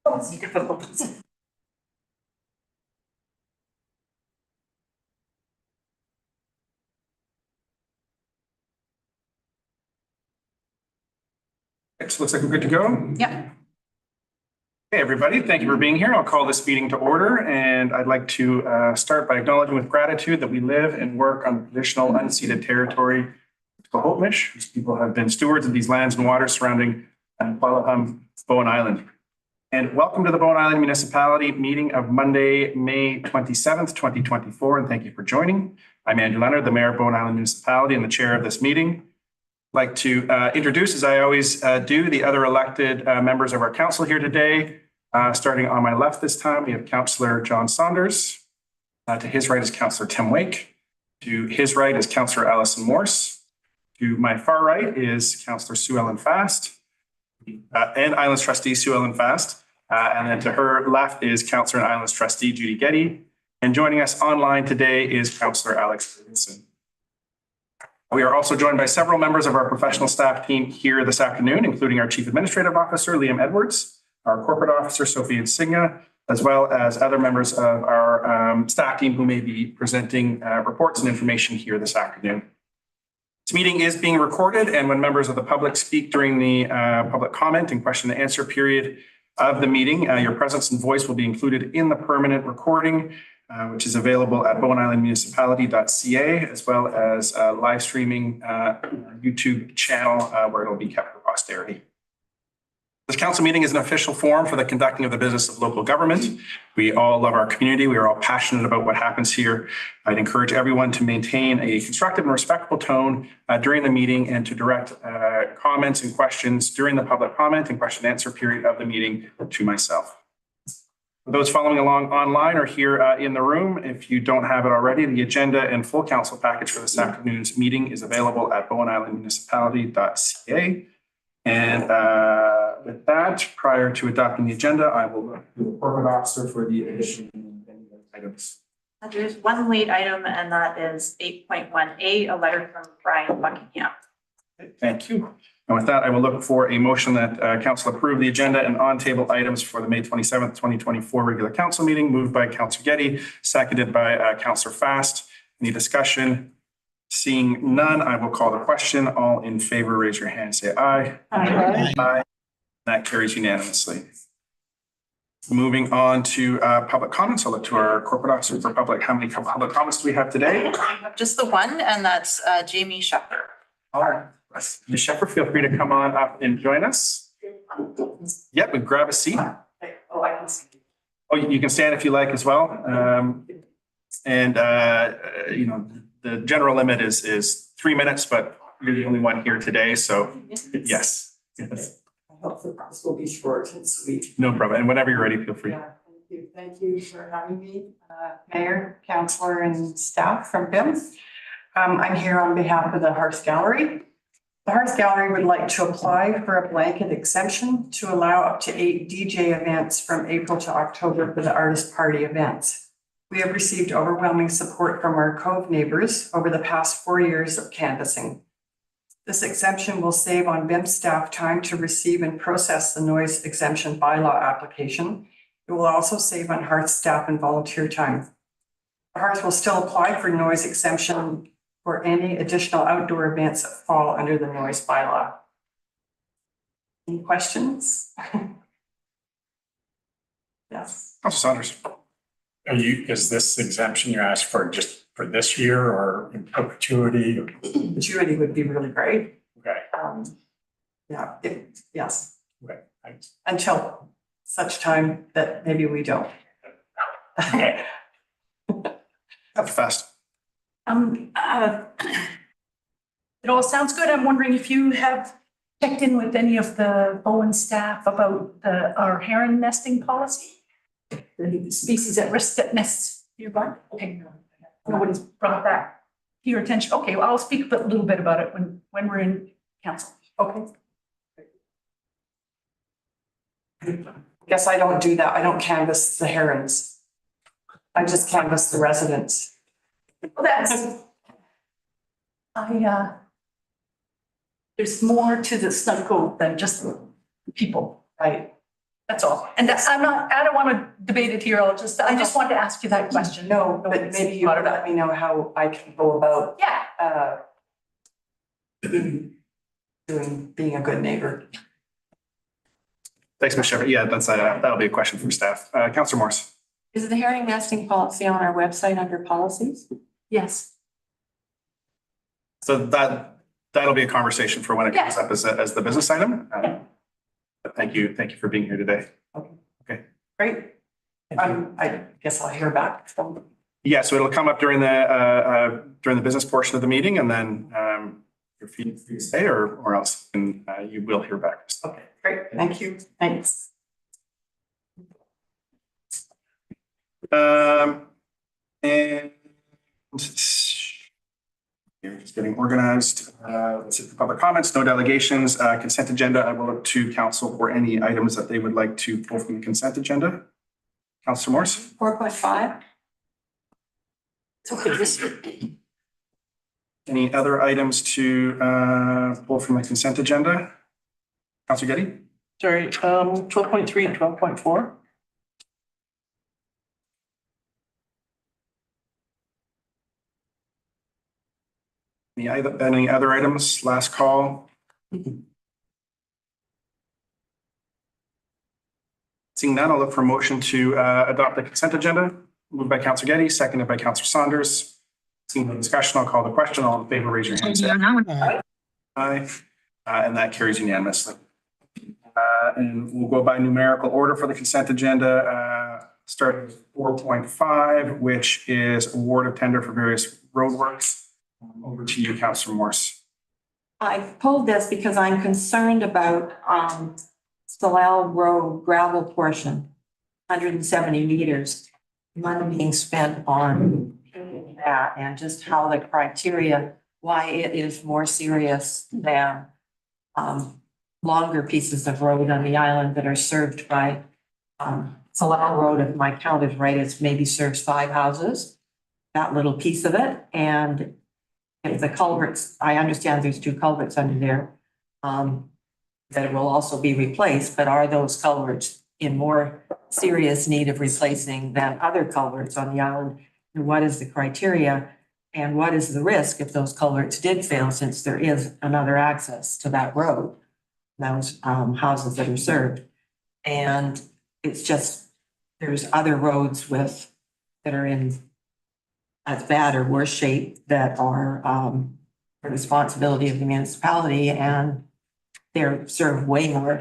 So looks like we're good to go. Yeah. Hey, everybody. Thank you for being here. I'll call this meeting to order, and I'd like to start by acknowledging with gratitude that we live and work on traditional unceded territory of Squamish. These people have been stewards of these lands and waters surrounding Qualicum, Bowen Island. And welcome to the Bowen Island Municipality meeting of Monday, May 27th, 2024, and thank you for joining. I'm Andrew Leonard, the Mayor of Bowen Island Municipality and the chair of this meeting. I'd like to introduce, as I always do, the other elected members of our council here today. Starting on my left this time, we have Councillor John Saunders. To his right is Councillor Tim Wake. To his right is Councillor Alison Morse. To my far right is Councillor Sue Ellen Fast and Islands Trustee Sue Ellen Fast. And then to her left is Councillor and Islands Trustee Judy Getty. And joining us online today is Councillor Alex Ferguson. We are also joined by several members of our professional staff team here this afternoon, including our Chief Administrative Officer, Liam Edwards, our Corporate Officer, Sophie Insigna, as well as other members of our staff team who may be presenting reports and information here this afternoon. This meeting is being recorded, and when members of the public speak during the public comment and question and answer period of the meeting, your presence and voice will be included in the permanent recording, which is available at bowenislandmunicipality.ca, as well as live streaming YouTube channel where it will be kept for posterity. This council meeting is an official forum for the conducting of the business of local government. We all love our community. We are all passionate about what happens here. I'd encourage everyone to maintain a constructive and respectful tone during the meeting and to direct comments and questions during the public comment and question and answer period of the meeting to myself. For those following along online or here in the room, if you don't have it already, the agenda and full council package for this afternoon's meeting is available at bowenislandmunicipality.ca. And with that, prior to adopting the agenda, I will look to the corporate officer for the additional items. There's one late item, and that is 8.1A, a letter from Brian Buckingham. Okay, thank you. And with that, I will look for a motion that council approve the agenda and on-table items for the May 27th, 2024 regular council meeting, moved by Councillor Getty, seconded by Councillor Fast. Any discussion? Seeing none, I will call the question. All in favor, raise your hand, say aye. Aye. Aye. That carries unanimously. Moving on to public comments. I'll look to our corporate officer for public. How many public comments do we have today? Just the one, and that's Jamie Shepard. All right. Ms. Shepard, feel free to come on up and join us. Yep, and grab a seat. Oh, I can see. Oh, you can stand if you like as well. You know, the general limit is 3 minutes, but you're the only one here today, so yes. Yes. I hope this will be short and sweet. No problem. And whenever you're ready, feel free. Yeah, thank you. Thank you for having me, Mayor, Councillor, and staff from BIM. I'm here on behalf of the Hearth Gallery. The Hearth Gallery would like to apply for a blanket exemption to allow up to 8 DJ events from April to October for the artist party events. We have received overwhelming support from our Cove neighbors over the past 4 years of canvassing. This exemption will save on BIM staff time to receive and process the noise exemption bylaw application. It will also save on Hearth staff and volunteer time. The Hearth will still apply for noise exemption for any additional outdoor events that fall under the noise bylaw. Any questions? Yes. Councilor Saunders. Is this exemption you're asking for just for this year or in perpetuity? Perpetuity would be really great. Okay. Yes. Okay. Thanks. Until such time that maybe we don't. Okay. Dr. Fast. It all sounds good. I'm wondering if you have checked in with any of the Bowen staff about our heron nesting policy? The species at risk that nests nearby? Okay, nobody's brought that to your attention. Okay, well, I'll speak a little bit about it when we're in council. Okay. Guess I don't do that. I don't canvass the herons. I just canvass the residents. Well, that's, there's more to the Snug Cove than just the people. Right. That's all. And I don't want to debate it here. I just wanted to ask you that question. No, but maybe you Brought could it up. let me know how I can go about Yeah, being a good neighbor. Thanks, Ms. Shepherd. Yeah, that'll be a question for staff. Councillor Morse. Is the herring nesting policy on our website under policies? yes. So that'll be a conversation for when it comes up as the business item. But thank you for being here today. Great. I guess I'll hear back from. Yeah, so it'll come up during the business portion of the meeting, and then you're free to stay or else, and you will hear back. Okay, great. Thank you. Thanks. And you're just getting organized. Let's hit the public comments, no delegations, consent agenda. I will look to council for any items that they would like to pull from the consent agenda. Councillor Morse. 4.5? Any other items to pull from the consent agenda? Councillor Getty? Sorry, 12.3 and 12.4. Any other items? Last call. Seeing none, I'll look for a motion to adopt the consent agenda. Moved by Councillor Getty, seconded by Councillor Saunders. Seeing no discussion, I'll call the question. All in favor, raise your hand. Say aye. And that carries unanimously. And we'll go by numerical order for the consent agenda. Starting with 4.5, which is award of tender for various roadworks. Over to you, Councillor Morse. I pulled this because I'm concerned about Salal Road gravel portion, 170 meters. Money being spent on that and just how the criteria, why it is more serious than longer pieces of road on the island that are served by Salal Road, if my count is right, it's maybe serves 5 houses, that little piece of it. And if the culverts, I understand there's 2 culverts under there, that will also be replaced, but are those culverts in more serious need of replacing than other culverts on the island? And what is the criteria? And what is the risk if those culverts did fail, since there is another access to that road, those houses that are served? And it's just, there's other roads that are in as bad or worse shape that are the responsibility of the municipality, and they're serve way more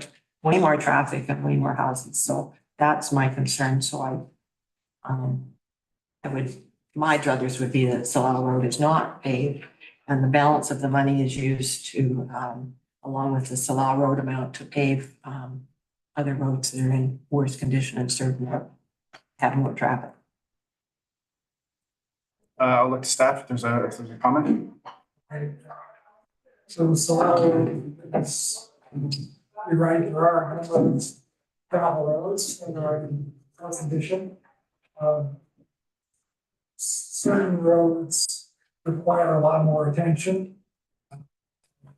traffic and way more houses. So that's my concern. So my druthers would be that Salal Road is not paved, and the balance of the money is used to, along with the Salal Road amount, to pave other roads that are in worse condition and have more traffic. I'll look to staff if there's a comment. So you're right, there are a number of gravel roads that are in poor condition. Certain roads require a lot more attention.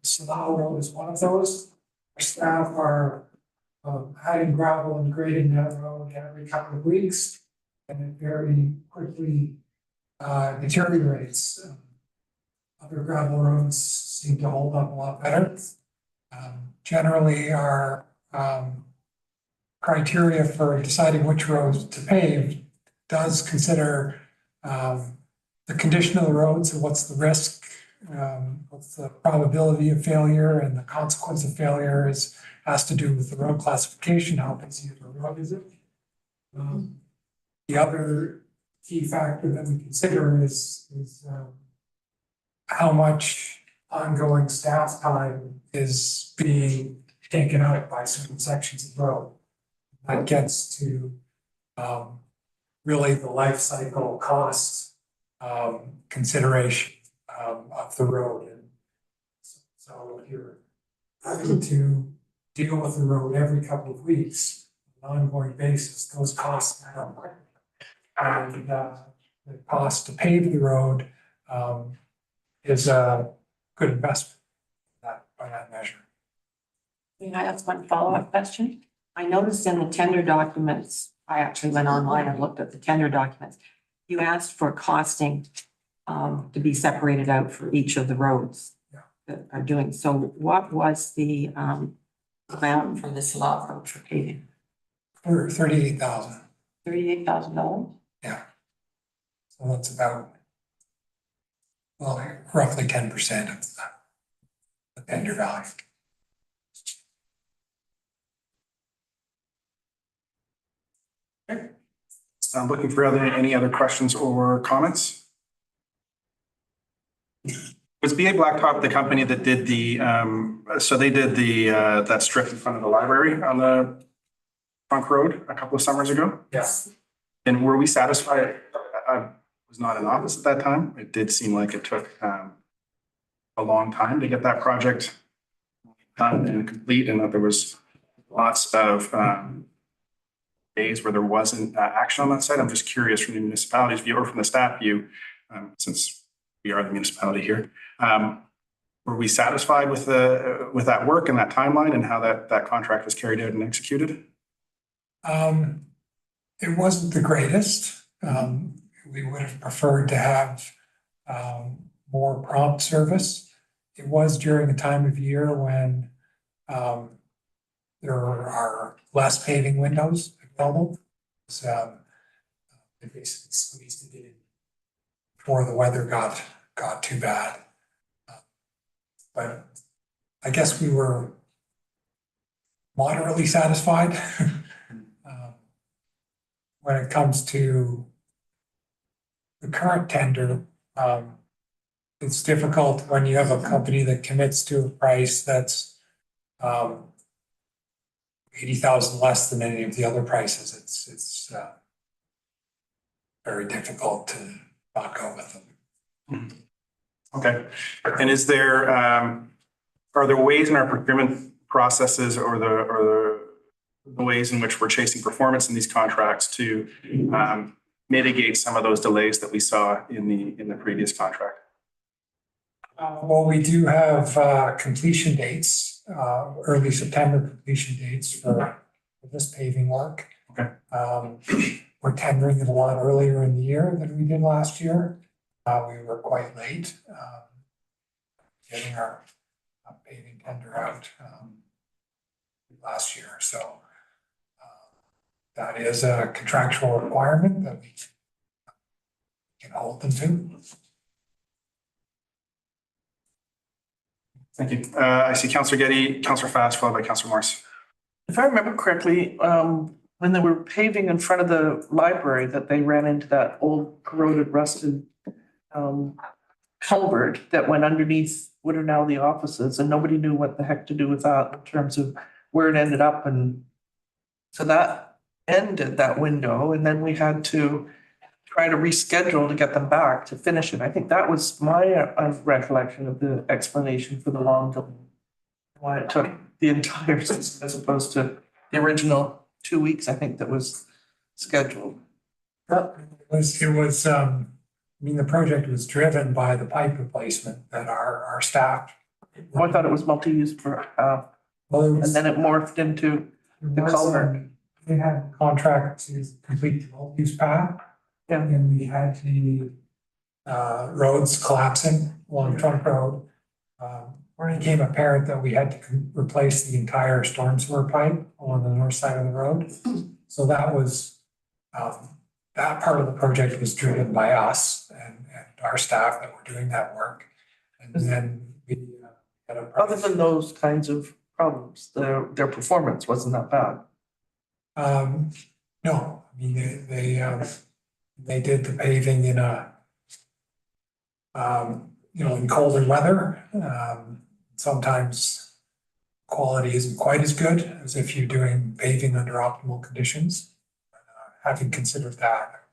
Salal Road is one of those. Our staff are adding gravel and grading that road every couple of weeks, and it very quickly deteriorates. Other gravel roads seem to hold up a lot better. Generally, our criteria for deciding which roads to pave does consider the condition of the roads and what's the risk, what's the probability of failure, and the consequence of failure has to do with the road classification, how busy the road is it. The other key factor that we consider is how much ongoing staff time is being taken out by certain sections of road. That gets to really the life cycle cost consideration of the road. And so if you're having to deal with the road every couple of weeks on an ongoing basis, those costs add up. And the cost to pave the road is a good investment by that measure. May I ask one follow-up question? I noticed in the tender documents, I actually went online and looked at the tender documents. You asked for costing to be separated out for each of the roads Yeah. that are doing. So what was the amount for this lot road for paving? For 38,000. $38,000? So that's about, well, roughly 10% of the tender value. So I'm looking for any other questions or comments? Was BA Blacktop the company that did so they did that strip in front of the library on the Trunk Road a couple of summers ago? Yes. And were we satisfied? I was not in office at that time. It did seem like it took a long time to get that project done and complete, and that there was lots of days where there wasn't action on that side. I'm just curious from the municipality's view or from the staff view, since we are the municipality here. Were we satisfied with that work and that timeline and how that contract was carried out and executed? It wasn't the greatest. We would have preferred to have more prompt service. It was during a time of year when there are less paving windows available. So they basically squeezed it in before the weather got too bad. But I guess we were moderately satisfied. When it comes to the current tender, it's difficult when you have a company that commits to a price that's 80,000 less than any of the other prices. It's very difficult to not go with them. Okay. And is there, are there ways in our procurement processes or the ways in which we're chasing performance in these contracts to mitigate some of those delays that we saw in the previous contract? Well, we do have completion dates, early September completion dates for this paving work. Okay. We're tendering it a lot earlier in the year than we did last year. We were quite late getting our paving tender out last year. So that is a contractual requirement that we can hold them to. Thank you. I see Councillor Getty, Councillor Fast, followed by Councillor Morris. If I remember correctly, when they were paving in front of the library, that they ran into that old corroded, rusted culvert that went underneath what are now the offices, and nobody knew what the heck to do with that in terms of where it ended up. And so that ended that window, and then we had to try to reschedule to get them back to finish it. I think that was my recollection of the explanation for the long delay. Why it took the entire season as opposed to the original 2 weeks, I think, that was scheduled. It was, I mean, the project was driven by the pipe replacement that our staff. Oh, I thought it was multi-use for, Well, it and was, then it morphed into the culvert. They had a contract to complete the multi-use path. Yeah. And we had the roads collapsing along Trunk Road. Where it became apparent that we had to replace the entire storm sewer pipe along the north side of the road. So that was, that part of the project was driven by us and our staff that were doing that work. And then we had a. Other than those kinds of problems, their performance wasn't that bad. No, I mean, they did the paving in in colder weather. Sometimes quality isn't quite as good as if you're doing paving under optimal conditions. Having considered that,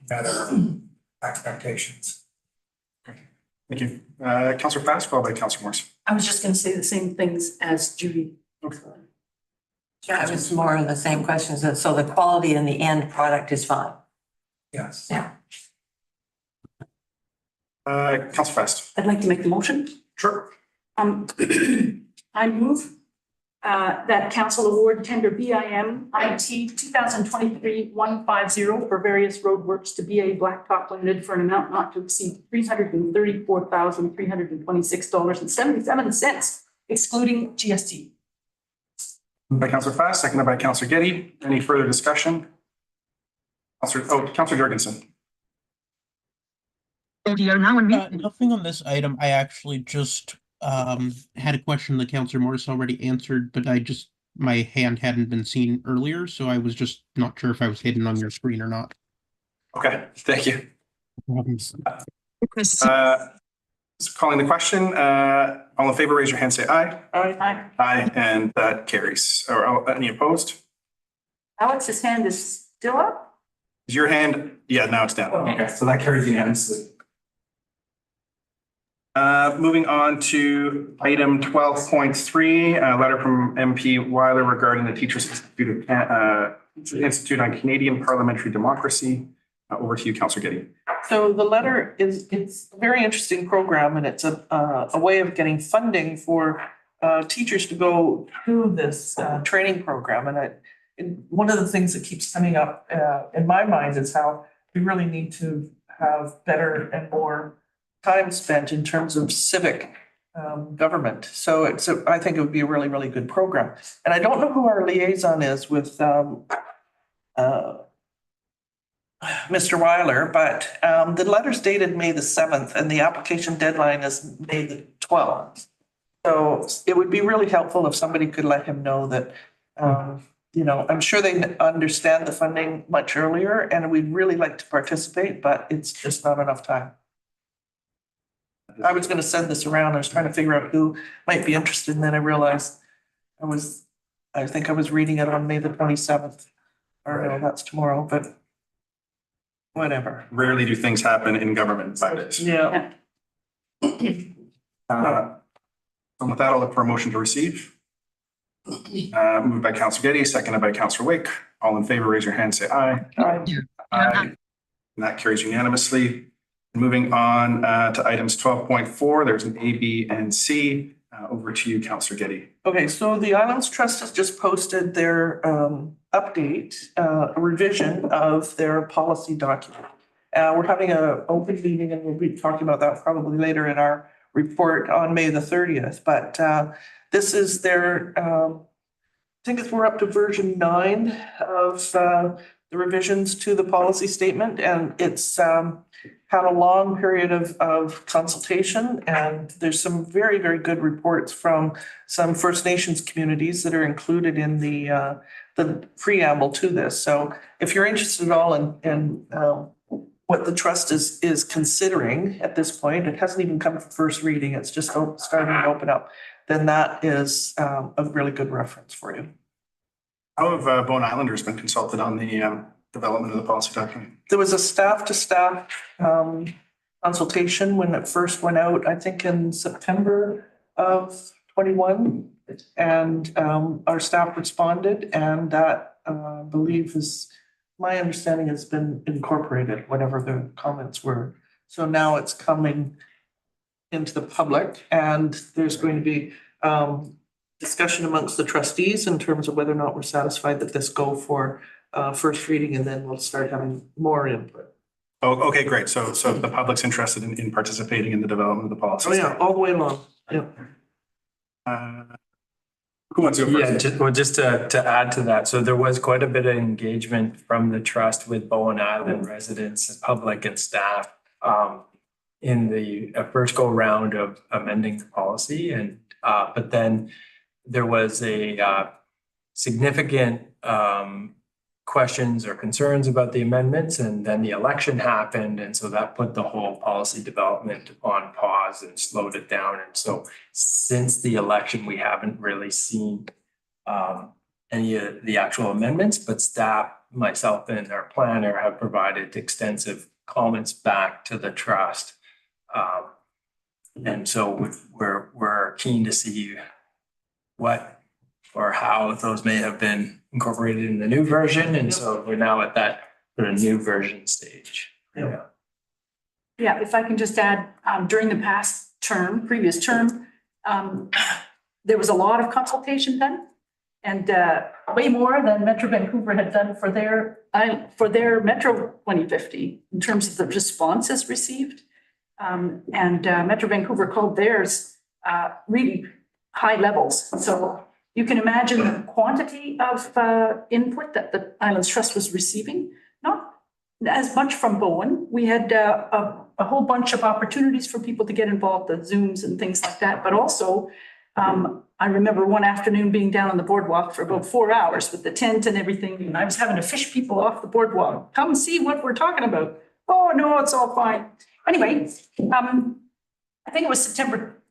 better expectations. Thank you. Councillor Fast, followed by Councillor Morris. I was just gonna say the same things as Judy. Yeah, it was more of the same questions. So the quality in the end product is fine. Yes. Yeah. Councillor Fast. I'd like to make the motion. Sure. I move that council award tender BIM IT 2023-150 for various roadworks to BA Blacktop Limited for an amount not to exceed $334,326.77, excluding GST. Moved by Councillor Fast, seconded by Councillor Getty. Any further Councillor Jorgensen. Nothing on this item. I actually just had a question that Councillor Morris already answered, but my hand hadn't been seen earlier, so I was just not sure if I was hidden on your screen or not. Okay, thank you. Problems. Calling the question, all in favor, raise your hand, say aye. Aye. Aye, and that carries. Or any opposed? Alex's hand is still up? Is your hand? Yeah, now it's down. Okay. Okay, so that carries unanimously. Moving on to item 12.3, a letter from MP Weiler regarding the Teachers Institute on Canadian Parliamentary Democracy. Over to you, Councillor Getty. So the letter it's a very interesting program, and it's a way of getting funding for teachers to go through this training program. And one of the things that keeps coming up in my mind is how we really need to have better and more time spent in terms of civic government. So I think it would be a really, really good program. And I don't know who our liaison is with Mr. Weiler, but the letter's dated May the 7th and the application deadline is May the 12th. So it would be really helpful if somebody could let him know that, I'm sure they understand the funding much earlier and we'd really like to participate, but it's just not enough time. I was going to send this around. I was trying to figure out who might be interested, and then I realized I think I was reading it on May the 27th. Or no, that's tomorrow, but whatever. Rarely do things happen in government in 5 days. Yeah. And with that, I'll look for a motion to receive. Moved by Councillor Getty, seconded by Councillor Wake. All in favor, raise your hand, say aye. Aye. Aye. And that carries unanimously. Moving on to items 12.4, there's an A, B, and C. Over to you, Councillor Getty. Okay, so the Islands Trust has just posted their update, a revision of their policy document. We're having an open meeting and we'll be talking about that probably later in our report on May the 30th. But this is their, I think we're up to version 9 of the revisions to the policy statement, and it's had a long period of consultation, and there's some very, very good reports from some First Nations communities that are included in the preamble to this. So if you're interested at all in what the trust is considering at this point, it hasn't even come for first reading, it's just starting to open up, then that is a really good reference for you. How have Bowen Islanders been consulted on the development of the policy document? There was a staff-to-staff consultation when it first went out, I think in September of 21. And our staff responded, and that I believe my understanding has been incorporated, whatever the comments were. So now it's coming into the public, and there's going to be discussion amongst the trustees in terms of whether or not we're satisfied that this go for first reading, and then we'll start having more input. Oh, okay, great. So the public's interested in participating in the development of the policy. Oh, yeah, all the way along. Yeah. Who wants to go Yeah, first? just to add to that, so there was quite a bit of engagement from the trust with Bowen Island residents, public and staff in the first go round of amending the policy, and but then there was a significant questions or concerns about the amendments, and then the election happened, and so that put the whole policy development on pause and slowed it down. And so since the election, we haven't really seen any of the actual amendments, but staff, myself and our planner have provided extensive comments back to the trust. And so we're keen to see what or how those may have been incorporated in the new version. And so we're now at that sort of new version stage. Yeah. Yeah, if I can just add, during the previous term, there was a lot of consultation done. And way more than Metro Vancouver had done for their Metro 2050 in terms of the responses received. And Metro Vancouver called theirs really high levels. So you can imagine the quantity of input that the Islands Trust was receiving, not as much from Bowen. We had a whole bunch of opportunities for people to get involved, the Zooms and things like that, but also I remember one afternoon being down on the boardwalk for about 4 hours with the tent and everything, and I was having to fish people off the boardwalk. Come see what we're talking about. Oh, no, it's all fine. Anyway, I think it was September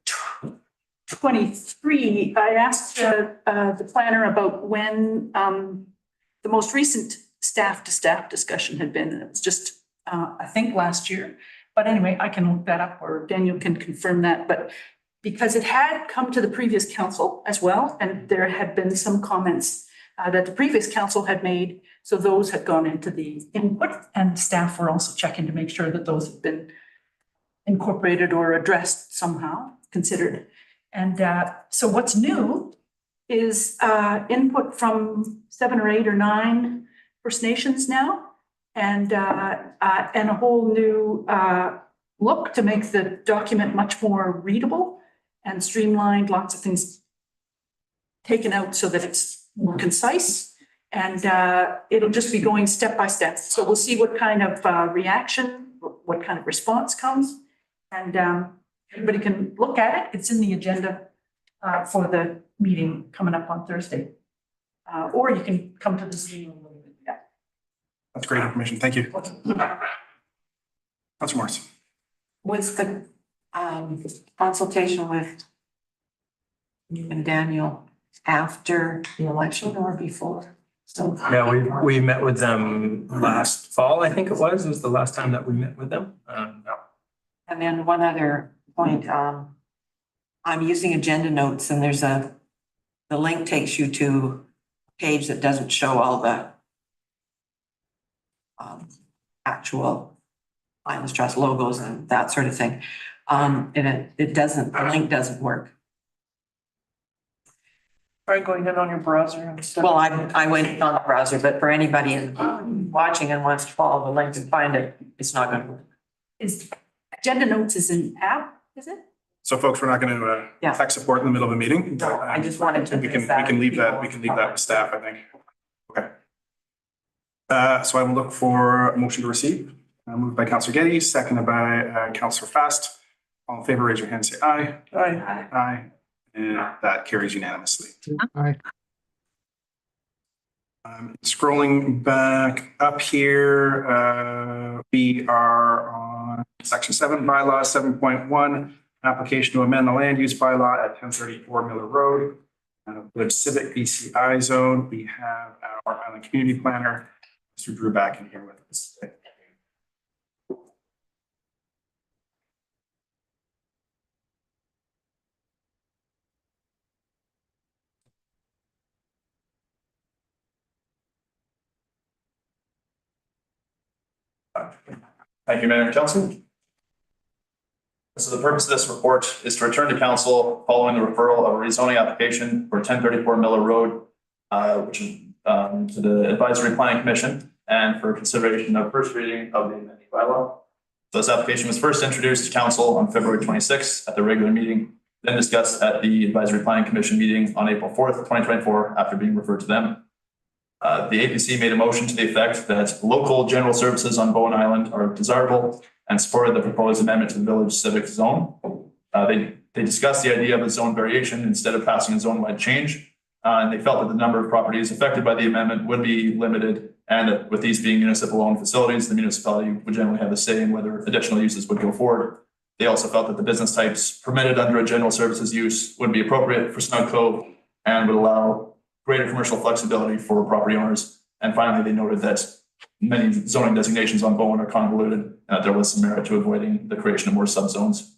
23, I asked the planner about when the most recent staff-to-staff discussion had been, and it was just, I think, last year. But anyway, I can look that up, or Daniel can confirm that. But because it had come to the previous council as well, and there had been some comments that the previous council had made, so those had gone into the input, and staff were also checking to make sure that those had been incorporated or addressed somehow, considered. And so what's new is input from 7 or 8 or 9 First Nations now, and a whole new look to make the document much more readable and streamlined, lots of things taken out so that it's more concise. And it'll just be going step by step. So we'll see what kind of reaction, what kind of response comes. And everybody can look at it. It's in the agenda for the meeting coming up on Thursday. Or you can come to the Zoom. Yeah. That's great information. Thank you. Councilor Morris. Was the consultation with you and Daniel after the election or before? So Yeah, we met with them last fall, I think it was the last time that we met with them. and then one other point, I'm using agenda notes, and there's the link takes you to a page that doesn't show all the actual Islands Trust logos and that sort of thing. And it doesn't, the link doesn't work. Try going in on your browser and stuff. Well, I went on the browser, but for anybody watching and wants to follow the link and find it, it's not going to work. Is Agenda Notes is an app, is it? So folks, we're not going to Yeah. tech support in the middle of a meeting. I just wanted to. We can leave that with staff, I think. Okay. So I will look for a motion to receive. Moved by Councillor Getty, seconded by Councillor Fast. All in favor, raise your hand, say aye. Aye. Aye. And that carries unanimously. Aye. Scrolling back up here, we are on section 7, bylaw 7.1, application to amend the land use bylaw at 1034 Miller Road. With Civic BCI zone, we have our island community planner, Mr. Drew, back in here with us today. Thank you, Mayor and Council. So the purpose of this report is to return to council following the referral of a rezoning application for 1034 Miller Road, which is to the Advisory Planning Commission, and for consideration of first reading of the amended bylaw. So this application was first introduced to council on February 26th at the regular meeting, then discussed at the Advisory Planning Commission meeting on April 4th, 2024, after being referred to them. The APC made a motion to the effect that local general services on Bowen Island are desirable and supported the proposed amendment to the village civic zone. They discussed the idea of a zone variation instead of passing a zone-wide change. And they felt that the number of properties affected by the amendment would be limited, and that with these being municipal-owned facilities, the municipality would generally have a say in whether additional uses would go forward. They also felt that the business types permitted under a general services use would be appropriate for Snug Cove and would allow greater commercial flexibility for property owners. And finally, they noted that many zoning designations on Bowen are convoluted, and that there was some merit to avoiding the creation of more subzones.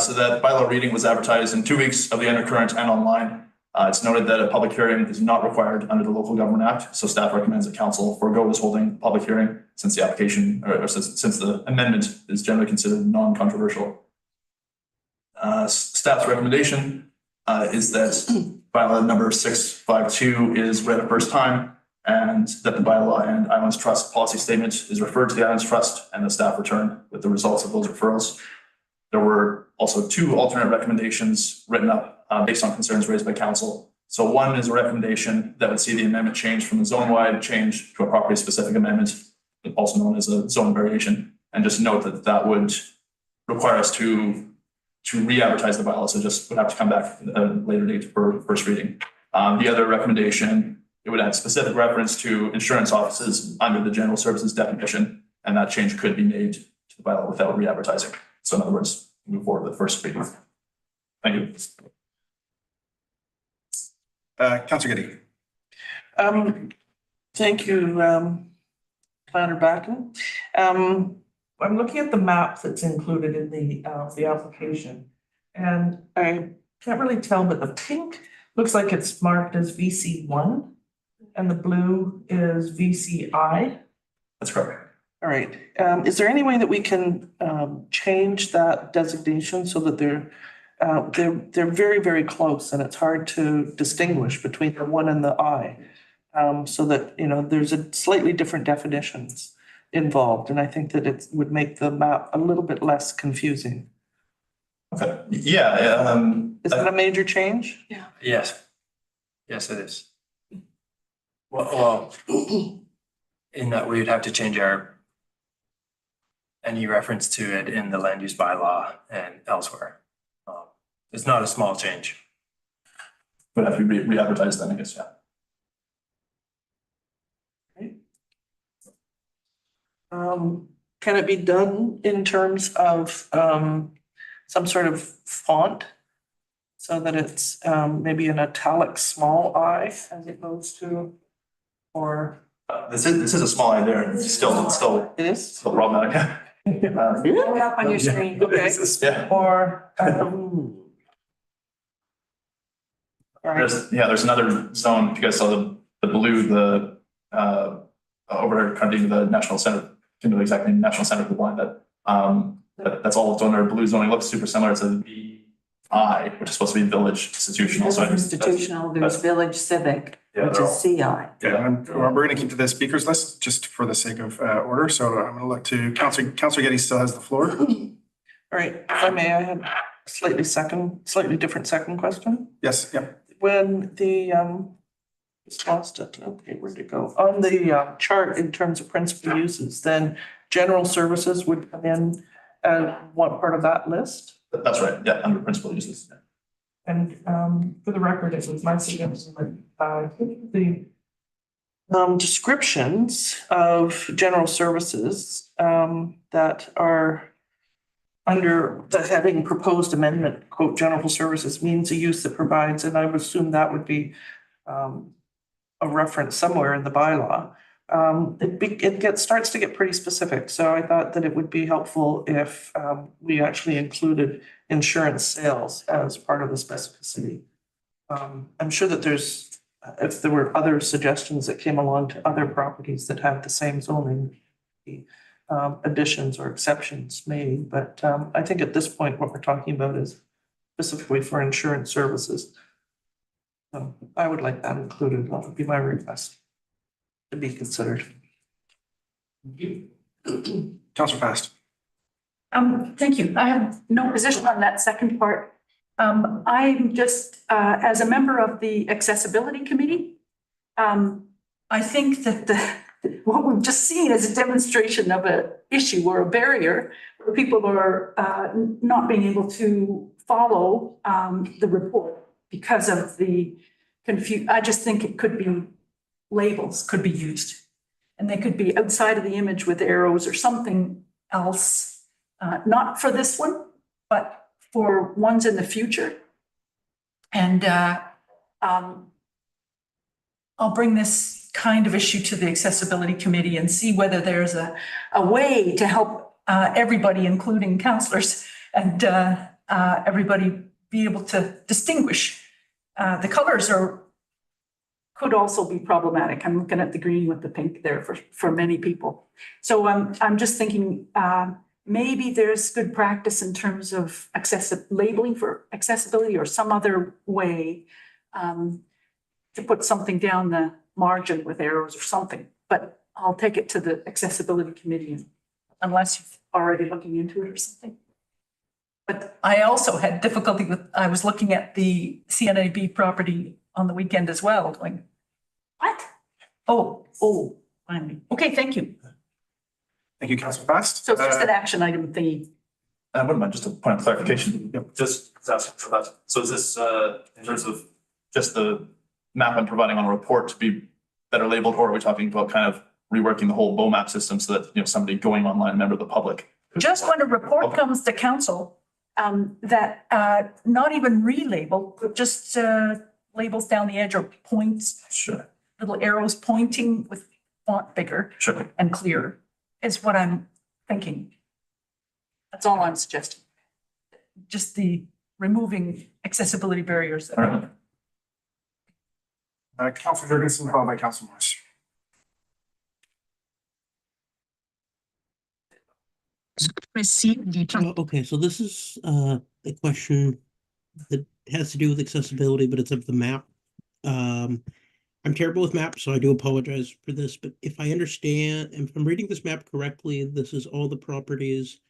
So that bylaw reading was advertised in 2 weeks of the undercurrent and online. It's noted that a public hearing is not required under the Local Government Act, so staff recommends that council forego this holding public hearing since the application, or since the amendment is generally considered non-controversial. Staff's recommendation is that bylaw number 652 is read a first time, and that the bylaw and Islands Trust policy statement is referred to the Islands Trust, and the staff return with the results of those referrals. There were also 2 alternate recommendations written up based on concerns raised by council. So one is a recommendation that would see the amendment change from a zone-wide change to a property-specific amendment, also known as a zone variation. And just note that that would require us to re-advertise the bylaw, so just would have to come back at a later date for first reading. The other recommendation, it would add specific reference to insurance offices under the general services definition, and that change could be made to the bylaw without re-advertising. So in other words, move forward with first reading. Thank you. Councillor Getty. Thank you, Planner Backen. I'm looking at the map that's included in the application. And I can't really tell, but the pink looks like it's marked as VC1 and the blue is VCI. That's correct. All right. Is there any way that we can change that designation so that they're very, very close and it's hard to distinguish between the 1 and the I? So that, you know, there's a slightly different definitions involved. And I think that it would make the map a little bit less confusing. Okay. Yeah. Is that a major change? Yes. Yes, it is. Well, in that we would have to change any reference to it in the land use bylaw and elsewhere. It's not a small change. Would have to be re-advertised then, I guess, yeah. Can it be done in terms of some sort of font so that it's maybe an italic small I as opposed to, or This is a small I there, and it's still it is? problematic. Pull it up on your screen. Okay. Yeah. Or all right. There's another zone, if you guys saw the blue, the over kind of into the National Center, into the exact name, National Center for the Blind, that's all zone or blue zoning, looks super similar to the VI, which is supposed to be village institutional. There's So I just- institutional, there's village civic, Yeah, which they're is all- CI. Yeah, and we're going to keep to the speakers list just for the sake of order. So I'm going to look to Councillor Getty still has the floor. All right, if I may, I had a slightly different second question. Yes, yep. When the just lost it, okay, where'd it go? On the chart in terms of principal uses, then general services would come in as one part of that list? That's right, yeah, under principal uses. Yeah. And for the record, it was my suggestion that the descriptions of general services that are under the heading proposed amendment, quote, general services means a use that provides, and I would assume that would be a reference somewhere in the bylaw. It starts to get pretty specific. So I thought that it would be helpful if we actually included insurance sales as part of the specificity. I'm sure that if there were other suggestions that came along to other properties that have the same zoning, additions or exceptions made, but I think at this point, what we're talking about is specifically for insurance services. So I would like that included. That would be my request to be considered. Councillor Fast. Thank you. I have no position on that second part. I'm just, as a member of the accessibility committee, I think that what we've just seen is a demonstration of an issue or a barrier where people are not being able to follow the report because of the I just think it could be labels could be used. And they could be outside of the image with arrows or something else, not for this one, but for ones in the future. And I'll bring this kind of issue to the accessibility committee and see whether there's a way to help everybody, including councillors, and everybody be able to distinguish. The colors could also be problematic. I'm looking at the green with the pink there for many people. So I'm just thinking maybe there's good practice in terms of labeling for accessibility or some other way to put something down the margin with arrows or something, but I'll take it to the accessibility committee unless you've already looking into it or something. But I also had difficulty with, I was looking at the CNAB property on the weekend as well, going, what? Oh, finally. Okay, thank you. Thank you, Councillor Fast. So it's just an action item thingy. I wouldn't mind just a point of clarification. Yep. Just asking for that. So is this in terms of just the map I'm providing on a report to be better labeled, or are we talking about kind of reworking the whole BOMAP system so that, you know, somebody going online, member of the public? Just when a report comes to council, that not even relabel, but just labels down the edge or points, Sure, little arrows pointing with font bigger sure. and clearer is what I'm thinking. That's all I'm suggesting. Just the removing accessibility barriers. All right. Councillor Jurgensen, followed by Councillor Morris. Okay, so this is a question that has to do with accessibility, but it's of the map. I'm terrible with maps, so I do apologize for this, but if I understand, if I'm reading this map correctly, this is all the properties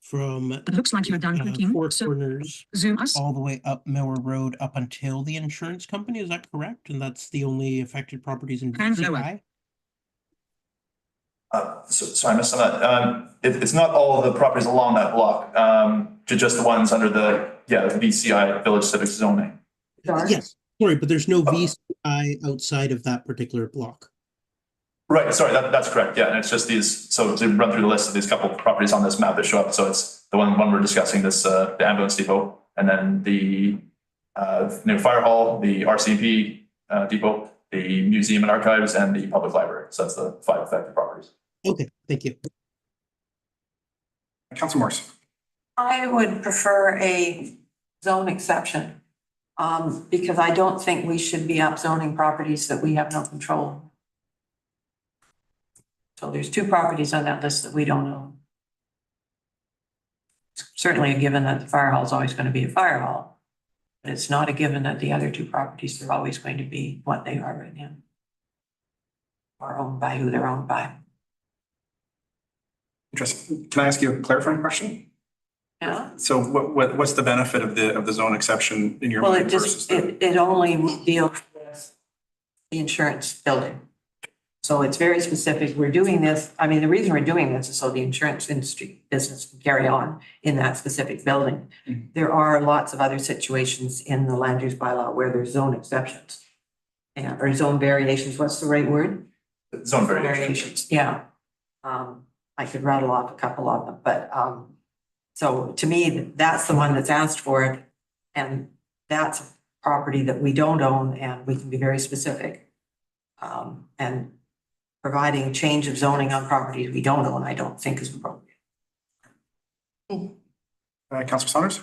from It looks like you're done clicking. Four So Corners zoom us. all the way up Miller Road up until the insurance company, is that correct? And that's the only affected properties in And lower. BCI? So I missed some of that. It's not all of the properties along that block, just the ones under the VCI Village Civic zoning. Yes, sorry, but there's no VCI outside of that particular block. Right, sorry, that's correct, yeah, and it's just these, so to run through the list of these couple of properties on this map that show up, so it's the one we're discussing, this, the ambulance depot, and then the new fire hall, the RCMP depot, the museum and archives, and the public library, so that's the 5 affected properties. Okay, thank you. Councillor Morris. I would prefer a zone exception, because I don't think we should be upzoning properties that we have no control over. So there's 2 properties on that list that we don't own. It's certainly a given that the fire hall is always going to be a fire hall, but it's not a given that the other 2 properties are always going to be what they are right now, or owned by who they're owned by. Interesting. Can I ask you a clarifying question? Yeah. So what's the benefit of the zone exception in your Well, mind it versus just, the? it only deals with the insurance building. So it's very specific. We're doing this, I mean, the reason we're doing this is so the insurance industry business can carry on in that specific building. Mhm. There are lots of other situations in the land use bylaw where there's zone exceptions. And, or zone variations, what's the right word? Zone variation. Yeah. I could rattle off a couple of them, but, so to me, that's the one that's asked for it. And that's a property that we don't own and we can be very specific. And providing change of zoning on properties we don't own, I don't think is appropriate. Councillor Saunders?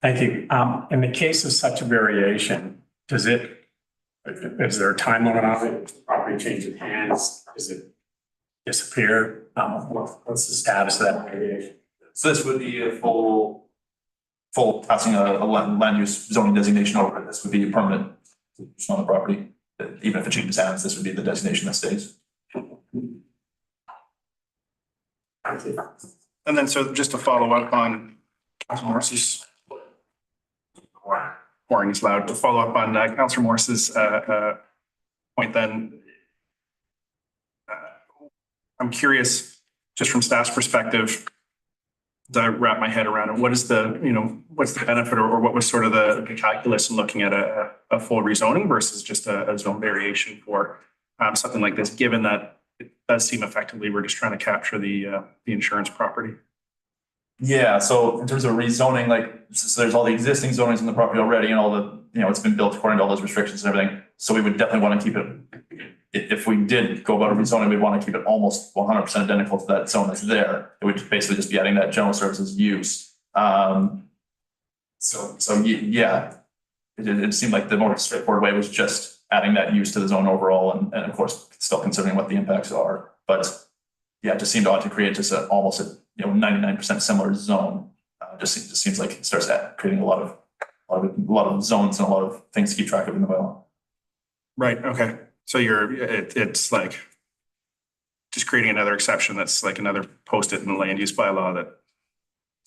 Thank you. In the case of such a variation, is there a time limit on it? If the property changes hands, does it disappear? What's the status of that variation? So this would be a full passing a land use zoning designation over it. This would be a permanent use on the property. Even if it changes hands, this would be the designation that stays. And then, so just to follow up on Councillor Morris's. Pouring is loud. To follow up on Councillor Morris's point then. I'm curious, just from staff's perspective, as I wrap my head around it, what is the, what's the benefit or what was sort of the calculus in looking at a full rezoning versus just a zone variation for something like this, given that it does seem effectively we're just trying to capture the insurance property? Yeah, so in terms of rezoning, so there's all the existing zonings in the property already and all the, it's been built according to all those restrictions and everything. So we would definitely want to keep it, if we did go about a rezoning, we'd want to keep it almost 100% identical to that zone that's there. It would basically just be adding that general services use. So yeah, it seemed like the more straightforward way was just adding that use to the zone overall and of course, still considering what the impacts are. But yeah, it just seemed odd to create just almost a, 99% similar zone. Just seems like it starts creating a lot of zones and a lot of things to keep track of in the bylaw. Right, okay. So it's like just creating another exception that's like another post-it in the land use bylaw that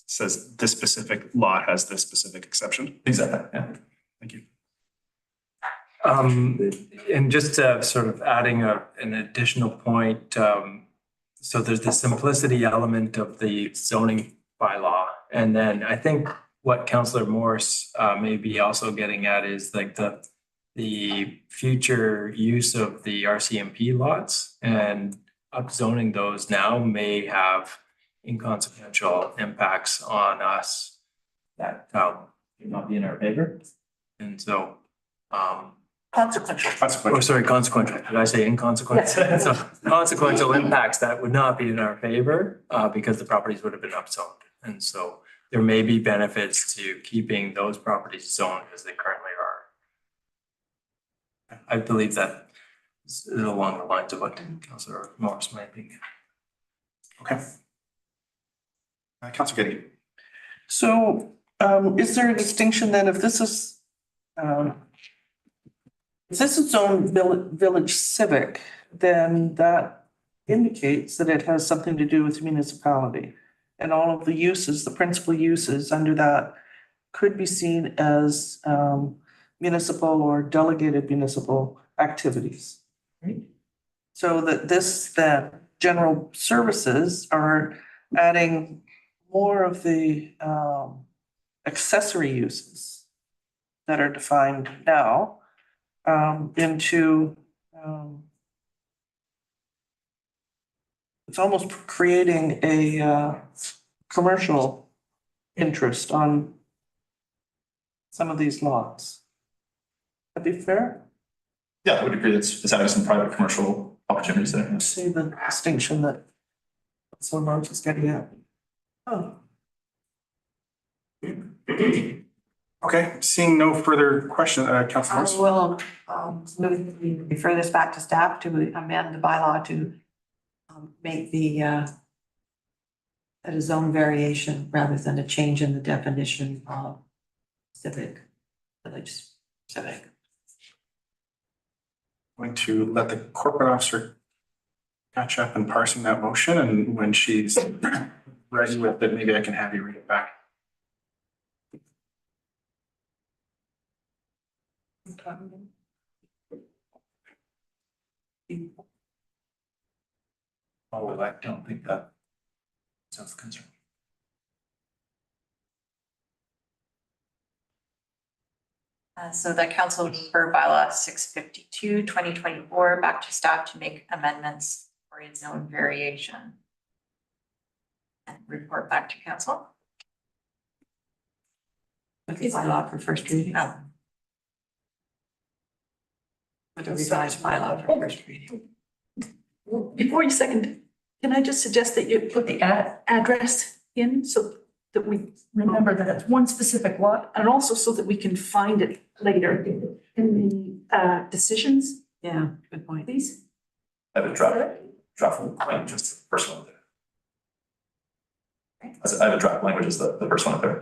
says this specific lot has this specific exception. Exactly, yeah. Thank you. And just sort of adding an additional point, so there's the simplicity element of the zoning bylaw. And then I think what Councillor Morse may be also getting at is like the future use of the RCMP lots, and upzoning those now may have inconsequential impacts on us that may not be in our favor. And so Consequential. oh, sorry, consequential. Did I say inconsequential? So consequential impacts that would not be in our favor because the properties would have been upzoned. And so there may be benefits to keeping those properties zoned as they currently are. I believe that is along the lines of what Councillor Morris might be. Okay. Councillor Getty. So is there a distinction then if this is zone village civic, then that indicates that it has something to do with municipality. And all of the uses, the principal uses under that could be seen as municipal or delegated municipal activities. Right? So that general services are adding more of the accessory uses that are defined now into it's almost creating a commercial interest on some of these lots. Would that be fair? Yeah, I would agree. It's having some private commercial opportunities there. I see the distinction that so large is getting at. Oh. Okay, seeing no further question, Councillor Morse. Will refer this back to staff to amend the bylaw to make that a zone variation rather than a change in the definition of village civic. Going to let the corporate officer catch up in parsing that motion, and when she's ready with it, maybe I can have you read it back. Oh, I don't think that sounds concerned. So the council will refer bylaw 652, 2024 back to staff to make amendments for its zone variation. And report back to council. With the bylaw for first reading. Oh. With the revised bylaw for first reading. Before you second, can I just suggest that you put the address in so that we remember that it's one specific lot, and also so that we can find it later in the decisions, Yeah, good point. please? I have a draft language, just the first one there. I have a draft language as the first one up there.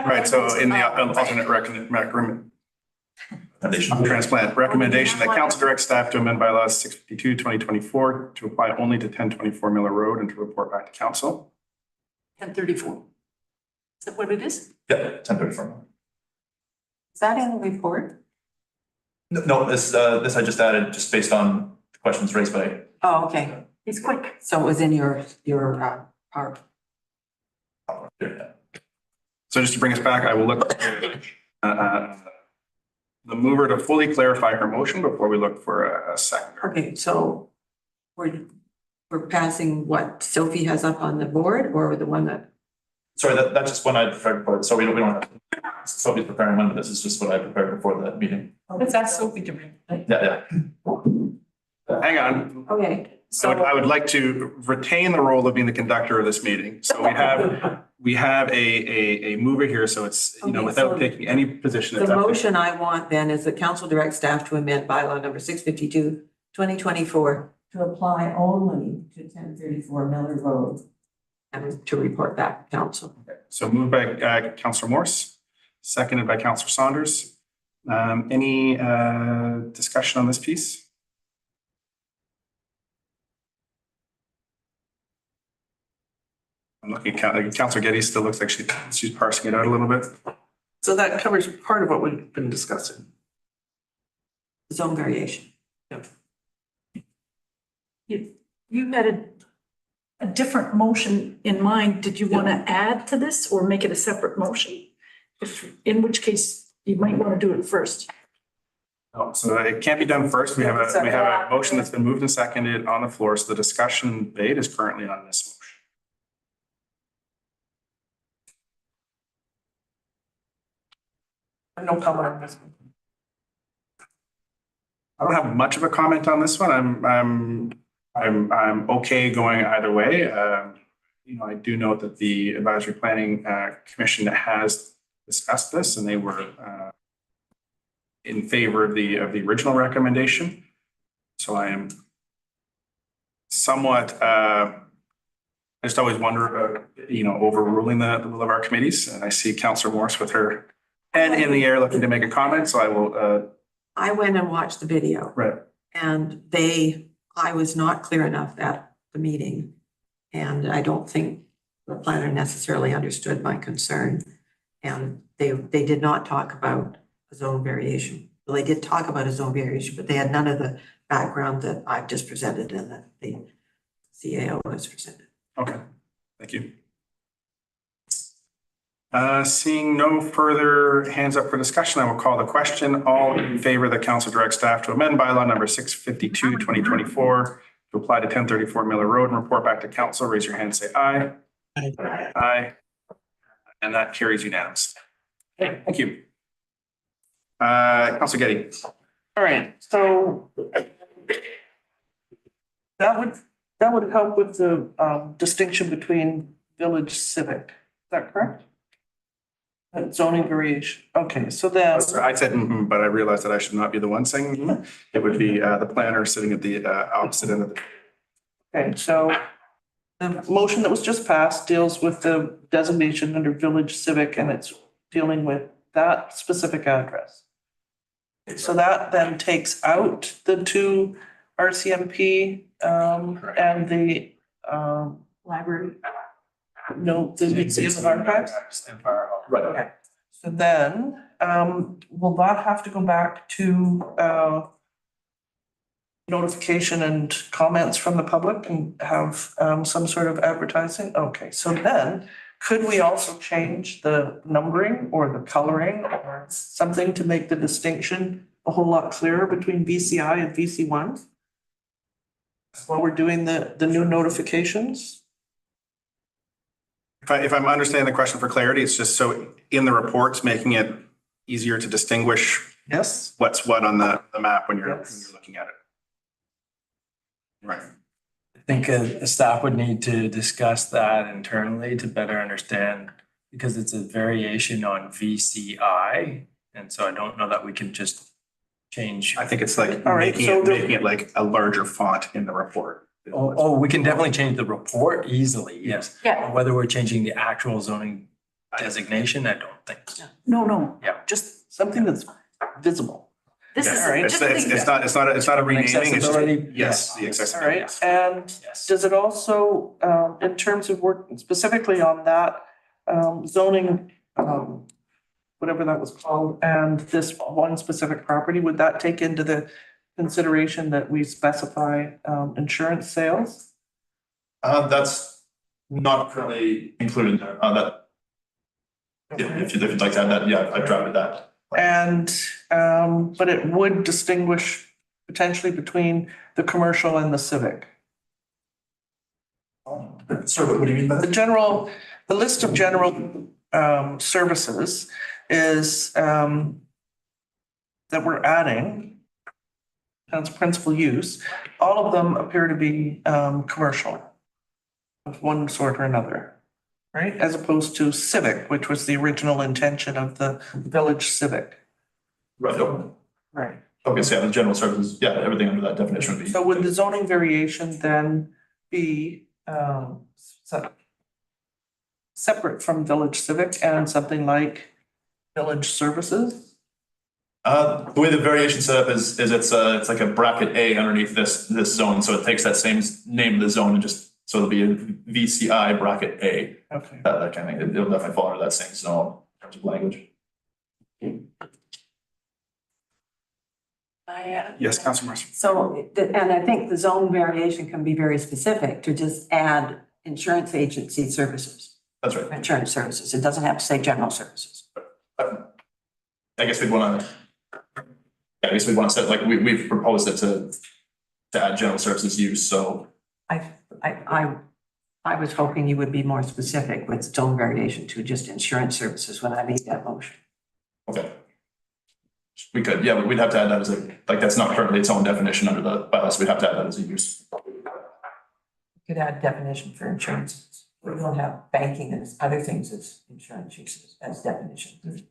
Right, so in the alternate transplant recommendation that council directs staff to amend bylaws 652, 2024 to apply only to 1024 Miller Road and to report back to council. 1034. Is that what it is? Yeah, 1034. Is that in the report? No, this I just added just based on the questions raised by. Oh, okay. He's quick. So it was in your part. So just to bring us back, I will look the mover to fully clarify her motion before we look for a second. Okay, so we're passing what Sophie has up on the board, or the one that? Sorry, that's just one I prepared for, so we don't have, Sophie's preparing one, but this is just what I prepared before the meeting. Let's ask Sophie to read. Yeah. Hang on. Okay, I would like to retain the role of being the conductor of this meeting. So we have a mover here, so it's, Okay, without so taking any position. the motion I want then is the council direct staff to amend bylaw number 652, 2024 to apply only to 1034 Miller Road and to report back to council. So moved by Councillor Morse, seconded by Councillor Saunders. Any discussion on this piece? I'm looking at Councillor Getty still looks like she's parsing it out a little bit. So that covers part of what we've been discussing. Zone variation. You had a different motion in mind. Did you want to add to this or make it a separate motion? In which case you might want to do it first. No, so it can't be done first. We have a motion that's been moved and seconded on the floor. So the discussion debate is currently on this motion. No comment on this one. I don't have much of a comment on this one. I'm okay going either way. You know, I do note that the Advisory Planning Commission has discussed this, and they were in favor of the original recommendation. So I am somewhat. I just always wonder about, you know, overruling the will of our committees. And I see Councillor Morse with her hand in the air looking to make a comment. So I will. I went and watched the video. Right. And I was not clear enough at the meeting. And I don't think the planner necessarily understood my concern. And they did not talk about a zone variation. Well, they did talk about a zone variation, but they had none of the background that I've just presented and that the CAO has presented. Okay, thank you. Seeing no further hands up for discussion, I will call the question. All in favor that council direct staff to amend bylaw number 652, 2024 to apply to 1034 Miller Road and report back to council, raise your hand, say aye. Aye. Aye. And that carries unanimously. Okay, thank you. Councilor Getty. All right, so that would help with the distinction between village civic. Is that correct? And zoning variation. Okay, so then. I said, but I realized that I should not be the one saying, it would be the planner sitting at the opposite end of the. Okay, so the motion that was just passed deals with the designation under village civic, and it's dealing with that specific address. So that then takes out the two RCMP and the Library. no, the Museum of Archives. Right. Okay, so then will that have to go back to notification and comments from the public and have some sort of advertising? Okay, so then could we also change the numbering or the coloring or something to make the distinction a whole lot clearer between VCI and VC1 while we're doing the new notifications? If I'm understanding the question for clarity, it's just so in the reports, making it easier to distinguish Yes. what's what on the map when you're looking at it. Right. I think a staff would need to discuss that internally to better understand, because it's a variation on VCI. And so I don't know that we can just change. I think it's like All right, so making it like a larger font in the report. Oh, we can definitely change the report easily, yes. Yeah. Whether we're changing the actual zoning designation, I don't think so. No. Yeah. Just, Something that's visible. this is. Yes, all right. just it's not a renaming, it's just, Accessibility? yes, the All accessibility. right, and Yes. does it also, in terms of working specifically on that zoning, whatever that was called, and this one specific property, would that take into the consideration that we specify insurance sales? That's not currently included there. If you'd like to add that, yeah, I've drafted that. And, but it would distinguish potentially between the commercial and the civic. Sorry, what do you mean by that? The list of general services is that we're adding as principal use, all of them appear to be commercial of one sort or another, right? As opposed to civic, which was the original intention of the village civic. Right. Right. Okay, so yeah, the general services, yeah, everything under that definition would be. So would the zoning variation then be separate from village civic and something like village services? The way the variation set up is it's like a bracket A underneath this zone, so it takes that same name of the zone and just, so it'll be a VCI bracket A, Okay. that kind of thing. It'll definitely fall under that same zone in terms of language. Yes, Councilor Mercer. So, and I think the zone variation can be very specific to just add insurance agency services, That's right. insurance services. It doesn't have to say general services. I guess we'd want to, I guess we'd want to set, like, we've proposed it to add general services use, so. I was hoping you would be more specific with zone variation to just insurance services when I made that motion. Okay. We could, yeah, we'd have to add that as a, like, that's not currently its own definition under the bylaws, we'd have to add that as a use. Could add definition for insurance. We don't have banking and other things as insurance uses as definition.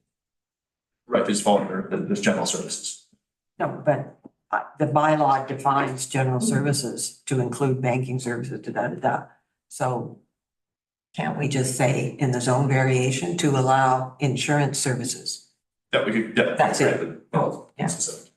Right, these fall under this general services. No, but the bylaw defines general services to include banking services, da. So can't we just say in the zone variation to allow insurance services? Yeah, we could, yeah. That's it. Well, Yeah. specific.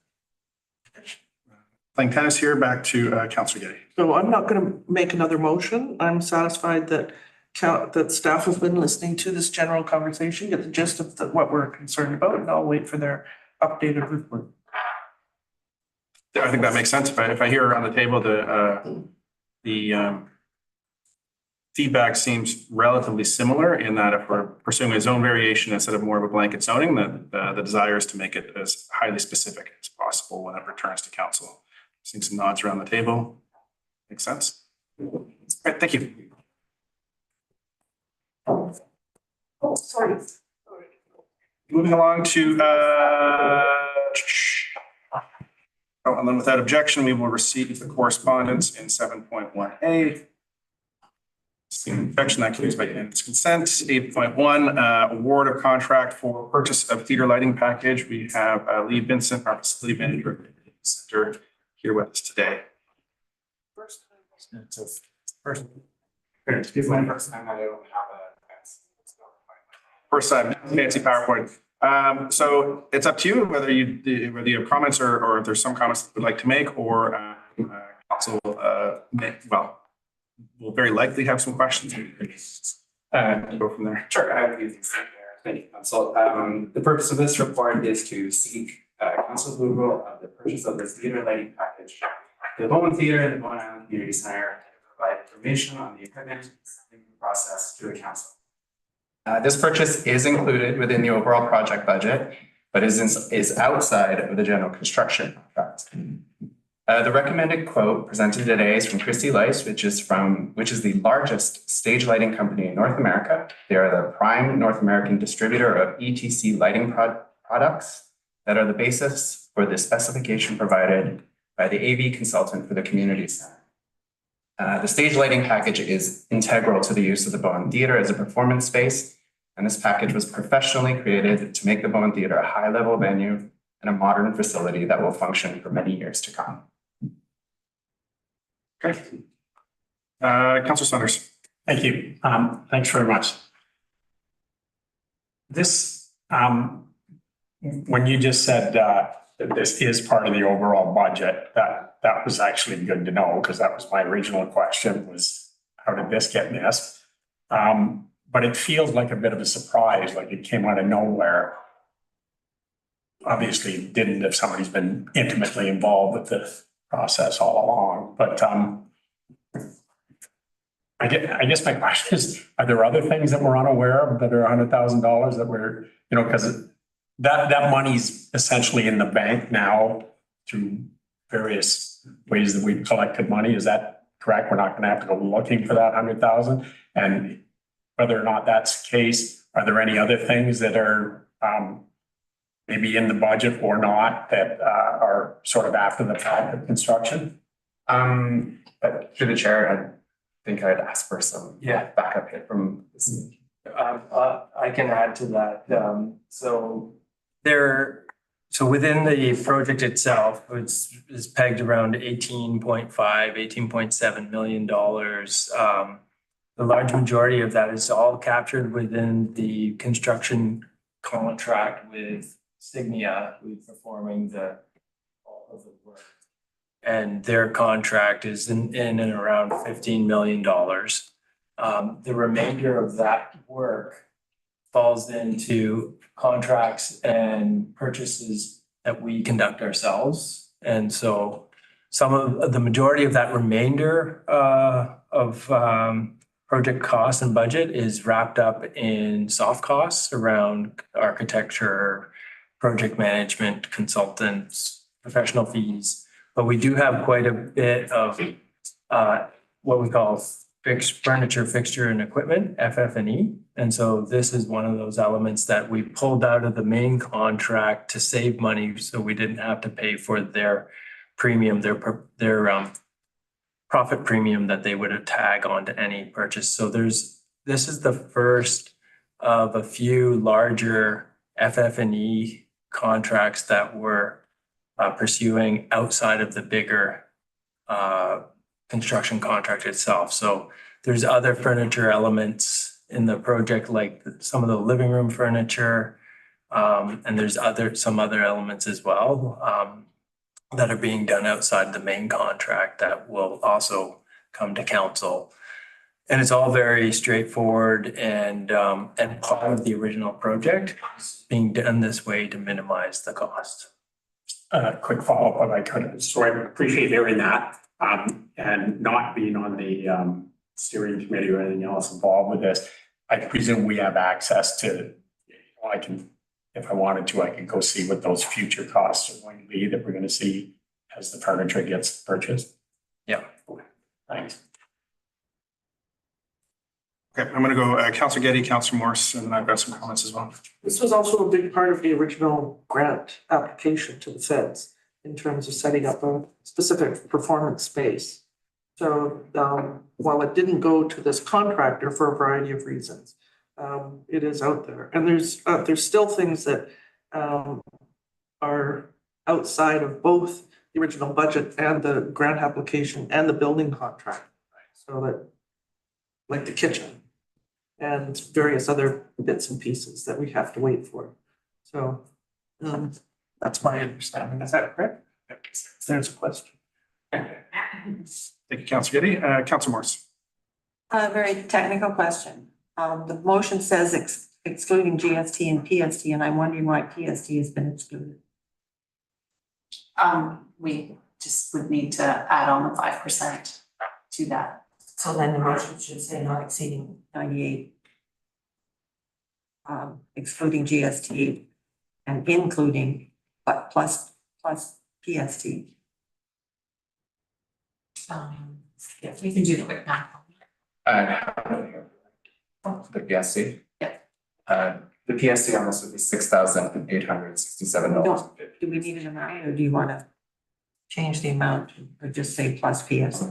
Playing tennis here, back to Councilor Getty. So I'm not gonna make another motion. I'm satisfied that that staff have been listening to this general conversation, get the gist of what we're concerned about, and I'll wait for their updated report. I think that makes sense. If I hear around the table, the feedback seems relatively similar in that if we're pursuing a zone variation instead of more of a blanket zoning, that the desire is to make it as highly specific as possible when it returns to council. Seeing some nods around the table. Makes sense? All right, thank you. Oh, sorry. Moving along to, and then without objection, we will receive the correspondence in 7.1A. Seeing objection, that carries by unanimous consent. 8.1, award of contract for purchase of theater lighting package. We have Lee Vincent, our facility manager, at the center, here with us today. First, excuse me, first time I don't have a. First time, fancy PowerPoint. So it's up to you whether you have comments or if there's some comments that you would like to make, or council we'll very likely have some questions. Go from there. Sure, I have a few things there. Thank you, Council. The purpose of this report is to seek council's approval of the purchase of this theater lighting package for the Bowen Theater and the Bowen Island Community Center, and provide information on the equipment process to the council. This purchase is included within the overall project budget, but is outside of the general construction contract. The recommended quote presented today is from Christie Lights, which is the largest stage lighting company in North America. They are the prime North American distributor of ETC lighting products that are the basis for the specification provided by the AV consultant for the community center. The stage lighting package is integral to the use of the Bowen Theater as a performance space, and this package was professionally created to make the Bowen Theater a high-level venue and a modern facility that will function for many years to come. Okay. Councilor Saunders. Thank you. Thanks very much. This, when you just said that this is part of the overall budget, that was actually good to know, because that was my original question, was how did this get missed? But it feels like a bit of a surprise, like it came out of nowhere. Obviously it didn't if somebody's been intimately involved with the process all along, but I guess my question is, are there other things that we're unaware of that are $100,000 that we're, because that money's essentially in the bank now through various ways that we've collected money. Is that correct? We're not going to have to go looking for that 100,000. And whether or not that's the case, are there any other things that are maybe in the budget or not that are sort of after the fact of construction? But through the chair, I think I'd ask for some backup here from this. I can add to that. So there So within the project itself, it's is pegged around 18.7 million dollars. The large majority of that is all captured within the construction contract with Signia, who's performing all of the work. And their contract is in and around $15 million. The remainder of that work falls into contracts and purchases that we conduct ourselves. And so some of the majority of that remainder of project costs and budget is wrapped up in soft costs around architecture, project management, consultants, professional fees. But we do have quite a bit of what we call furniture, fixture and equipment, FF&E. And so this is one of those elements that we pulled out of the main contract to save money, so we didn't have to pay for their premium, their profit premium that they would tag onto any purchase. So this is the first of a few larger FF&E contracts that we're pursuing outside of the bigger construction contract itself. So there's other furniture elements in the project, like some of the living room furniture, and there's some other elements as well that are being done outside the main contract that will also come to council. And it's all very straightforward and part of the original project is being done this way to minimize the cost. Quick follow-up if I could. So I appreciate hearing that, and not being on the steering committee or anything else involved with this. I presume we have access to, I can, if I wanted to, I could go see what those future costs are going to be that we're going to see as the furniture gets purchased. Yeah. Thanks. Okay, I'm gonna go Councillor Getty, Councillor Morse, and then I've got some comments as well. This was also a big part of the original grant application to the feds in terms of setting up a specific performance space. So while it didn't go to this contractor for a variety of reasons, it is out there. And there's still things that are outside of both the original budget and the grant application and the building contract. So that, like the kitchen and various other bits and pieces that we have to wait for. So that's my understanding. Is that correct? There's a question. Thank you, Councillor Getty. Councillor Morse. A very technical question. The motion says excluding GST and PST, and I'm wondering why PST has been excluded. We just would need to add on the 5% to that. So then the motion should say not exceeding 98. Excluding GST and including, but plus PST. Yeah, we can do the quick math. The PSC? Yeah. The PSC on this would be $6,867. Do we need an amount or do you want to change the amount or just say plus PST?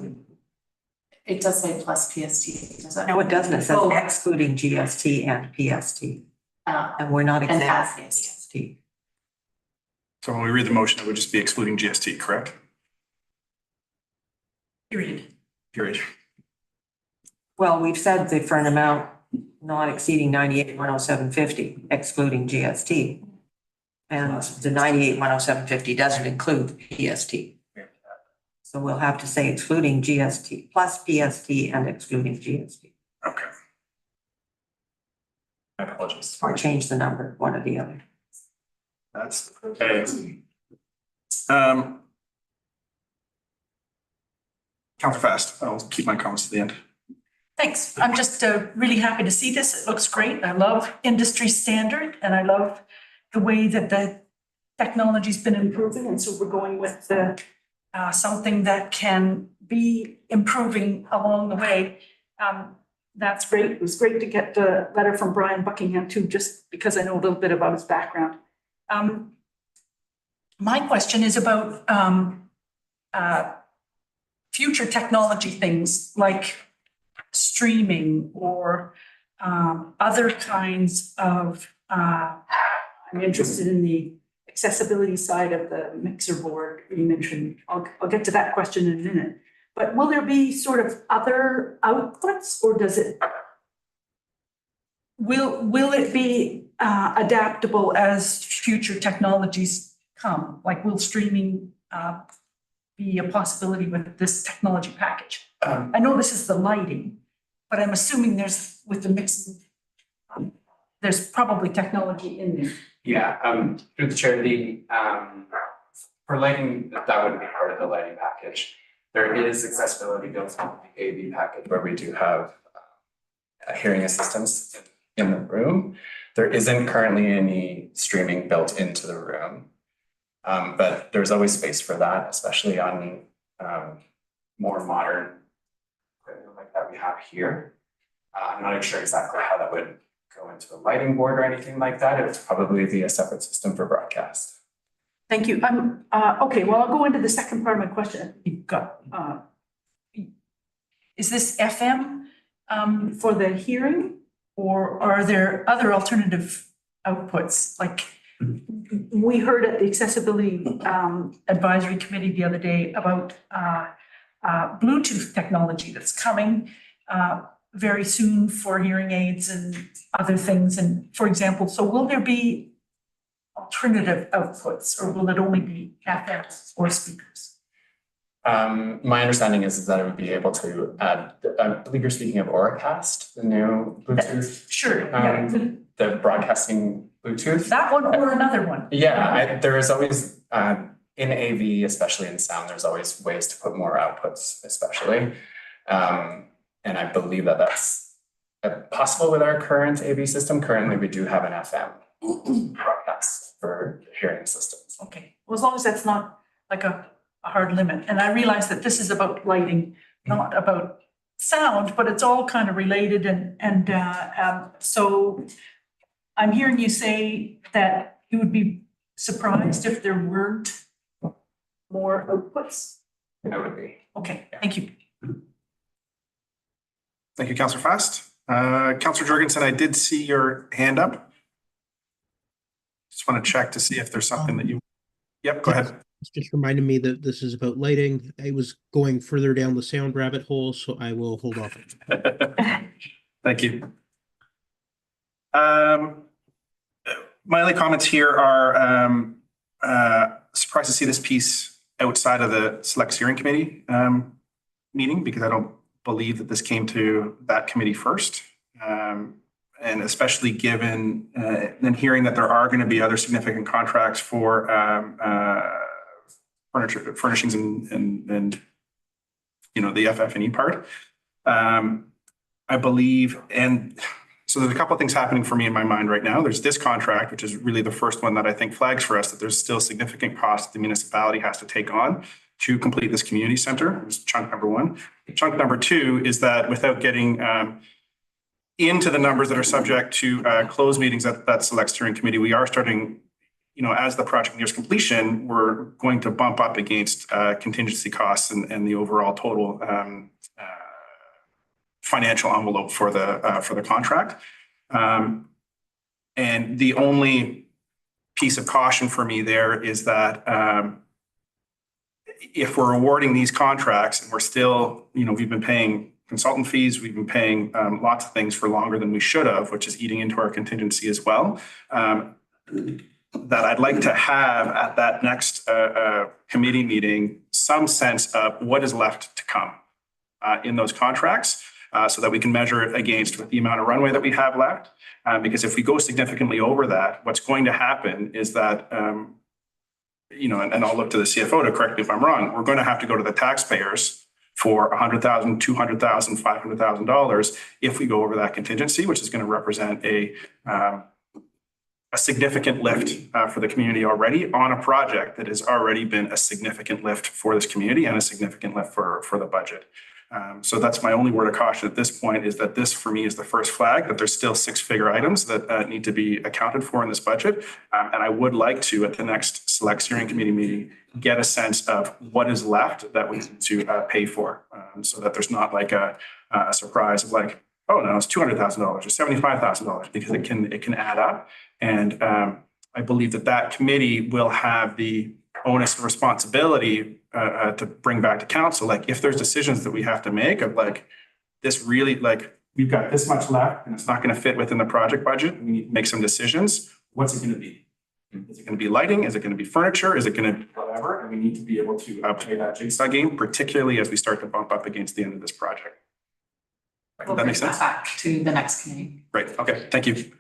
It does say plus PST, does it? No, it doesn't. It says Oh. excluding GST and PST. And we're not And has exempt GST. So when we read the motion, it would just be excluding GST, correct? Period. Period. Well, we've said that for an amount not exceeding 98,107.50, excluding GST. And the 98,107.50 doesn't include PST. So we'll have to say excluding GST plus PST and excluding GST. Okay. My apologies. Or change the number, one or the other. That's okay. Councillor Fast, I'll keep my comments to the end. Thanks. I'm just really happy to see this. It looks great. I love industry standard and I love the way that the technology's been improving. And so we're going with the something that can be improving along the way. That's great. It was great to get the letter from Brian Buckingham too, just because I know a little bit about his background. My question is about future technology things like streaming or other kinds of, I'm interested in the accessibility side of the mixer board you mentioned, I'll get to that question in a minute. But will there be sort of other outputs, or does it? Will it be adaptable as future technologies come? Like, will streaming be a possibility with this technology package? I know this is the lighting, but I'm assuming there's, with the mixing, there's probably technology in there. Yeah, through the chair, for lighting, that wouldn't be part of the lighting package. There is accessibility built into the AV package where we do have hearing assistance in the room. There isn't currently any streaming built into the room. But there's always space for that, especially on more modern equipment like that we have here. I'm not sure exactly how that would go into a lighting board or anything like that. It would probably be a separate system for broadcast. Thank you. Okay, well, I'll go into the second part of my question. You've got, is this FM for the hearing, or are there other alternative outputs? Like, we heard at the Accessibility Advisory Committee the other day about Bluetooth technology that's coming very soon for hearing aids and other things. And for example, so will there be alternative outputs, or will it only be FM or speakers? My understanding is that it would be able to add, I believe you're speaking of Auracast, the new Bluetooth. Sure, yeah. The broadcasting Bluetooth. That one or another one? Yeah, there is always, in AV, especially in sound, there's always ways to put more outputs, especially. And I believe that that's possible with our current AV system. Currently, we do have an FM broadcast for hearing systems. Okay, well, as long as that's not like a hard limit. And I realize that this is about lighting, not about sound, but it's all kind of related. And so I'm hearing you say that you would be surprised if there weren't more outputs. I would be. Okay, thank you. Thank you, Councillor Fast. Councillor Jorgensen, I did see your hand up. Just want to check to see if there's something that you, yep, go ahead. It's just reminded me that this is about lighting. I was going further down the sound rabbit hole, so I will hold off. Thank you. My only comments here are surprised to see this piece outside of the Select Steering Committee meeting, because I don't believe that this came to that committee first. And especially given then hearing that there are going to be other significant contracts for furnishings and you know, the FF&E part. I believe, and so there's a couple of things happening for me in my mind right now. There's this contract, which is really the first one that I think flags for us that there's still significant costs the municipality has to take on to complete this community center. It's chunk number one. Chunk number two is that without getting into the numbers that are subject to closed meetings at that Select Steering Committee, we are starting, you know, as the project nears completion, we're going to bump up against contingency costs and the overall total financial envelope for the contract. And the only piece of caution for me there is that if we're awarding these contracts and we're still, you know, we've been paying consultant fees, we've been paying lots of things for longer than we should have, which is eating into our contingency as well. That I'd like to have at that next committee meeting some sense of what is left to come in those contracts, so that we can measure it against the amount of runway that we have left. Because if we go significantly over that, what's going to happen is that, you know, and I'll look to the CFO to correct me if I'm wrong, we're going to have to go to the taxpayers for $100,000, $200,000, $500,000 if we go over that contingency, which is going to represent a significant lift for the community already on a project that has already been a significant lift for this community and a significant lift for the budget. So that's my only word of caution at this point, is that this for me is the first flag that there's still six-figure items that need to be accounted for in this budget. And I would like to, at the next Select Steering Committee meeting, get a sense of what is left that we need to pay for, so that there's not like a surprise of like, oh no, it's $200,000 or $75,000, because it can add up. And I believe that that committee will have the onus and responsibility to bring back to council, like if there's decisions that we have to make of like, this really, like, we've got this much left and it's not going to fit within the project budget. We need to make some decisions. What's it going to be? Is it going to be lighting? Is it going to be furniture? Is it going to be whatever? And we need to be able to play that jigsaw game, particularly as we start to bump up against the end of this project. We'll That bring makes sense? Back to the next committee. Great. Okay. Thank you.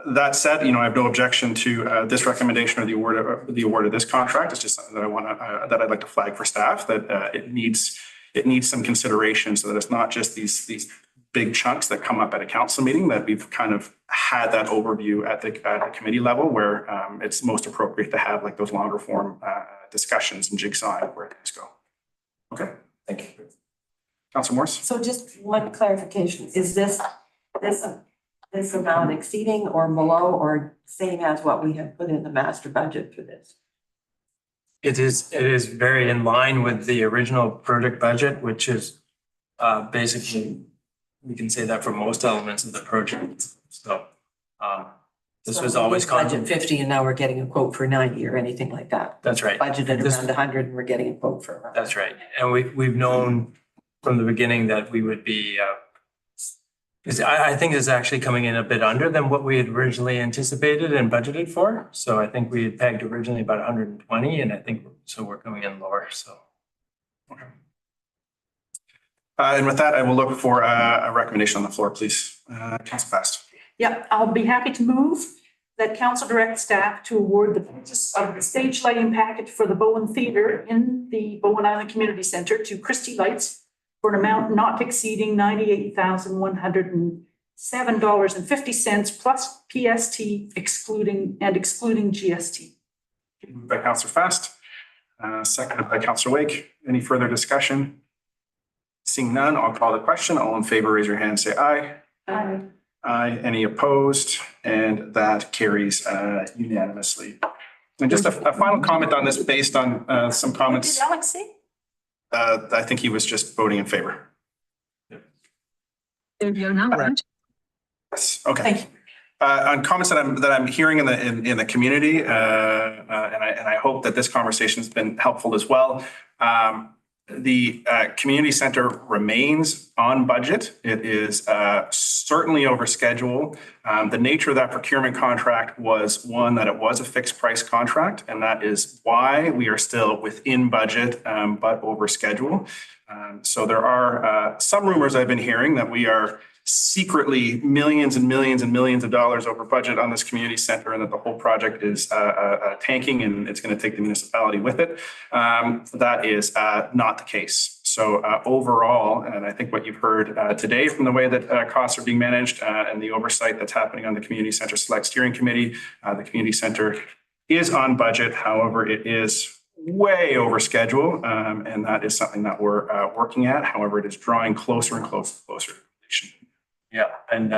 That said, you know, I have no objection to this recommendation or the award of this contract. It's just something that I want to that I'd like to flag for staff that it needs some consideration so that it's not just these big chunks that come up at a council meeting, that we've kind of had that overview at the committee level where it's most appropriate to have like those longer form discussions and jigsaw where things go. Okay. Thank you. Councilor Morse? So just one clarification, is this amount exceeding or below or same as what we have put in the master budget for this? It is very in line with the original project budget, which is basically, we can say that for most elements of the project. So this was always Budget 50 and now we're getting a quote for 90 or anything like that. That's right. Budgeted This- around 100 and we're getting a quote for around. That's right. And we've known from the beginning that we would be, I think it's actually coming in a bit under than what we had originally anticipated and budgeted for. So I think we had pegged originally about 120 and I think, so we're coming in lower, so. Okay. And with that, I will look for a recommendation on the floor, please. Council Fast. Yeah, I'll be happy to move that council direct staff to award the purchase of the stage lighting package for the Bowen Theatre in the Bowen Island Community Center to Christie Lights for an amount not exceeding $98,107.50 plus PST excluding GST. Moved by Councilor Fast, seconded by Councilor Wake. Any further discussion? Seeing none, I'll call the question. All in favor, raise your hand, say aye. Aye. Aye. Any opposed? And that carries unanimously. And just a final comment on this based on some What comments. did Alex say? I think he was just voting in favor. There you go now, right? Yes, okay. Thank you. On comments that I'm hearing in the community, and I hope that this conversation has been helpful as well. The community center remains on budget. It is certainly over schedule. The nature of that procurement contract was one that it was a fixed price contract, and that is why we are still within budget, but over schedule. So there are some rumors I've been hearing that we are secretly millions and millions and millions of dollars over budget on this community center and that the whole project is tanking and it's going to take the municipality with it. That is not the case. So overall, and I think what you've heard today from the way that costs are being managed and the oversight that's happening on the Community Center Select Steering Committee, the community center is on budget. However, it is way over schedule, and that is something that we're working at. However, it is drawing closer and closer to completion. Yeah, and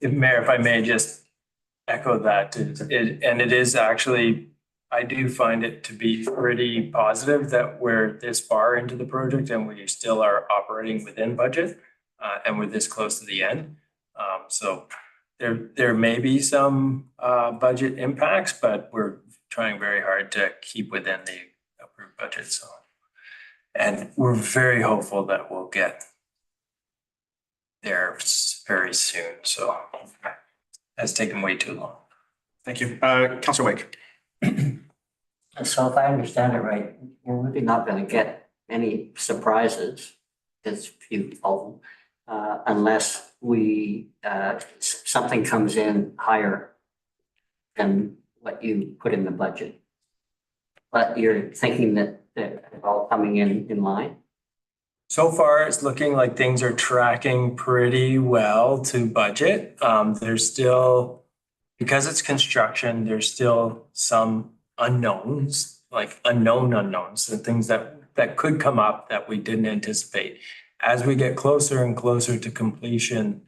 Mayor, if I may just echo that, it is actually, I do find it to be pretty positive that we're this far into the project and we still are operating within budget, and we're this close to the end. So there may be some budget impacts, but we're trying very hard to keep within the approved budget. So, and we're very hopeful that we'll get there very soon. So that's taken way too long. Thank you. Councilor Wake. So if I understand it right, we're really not going to get any surprises, as few of them, unless we, something comes in higher than what you put in the budget. But you're thinking that they're all coming in line? So far, it's looking like things are tracking pretty well to budget. There's still, because it's construction, there's still some unknowns, like unknown unknowns, and things that could come up that we didn't anticipate. As we get closer and closer to completion,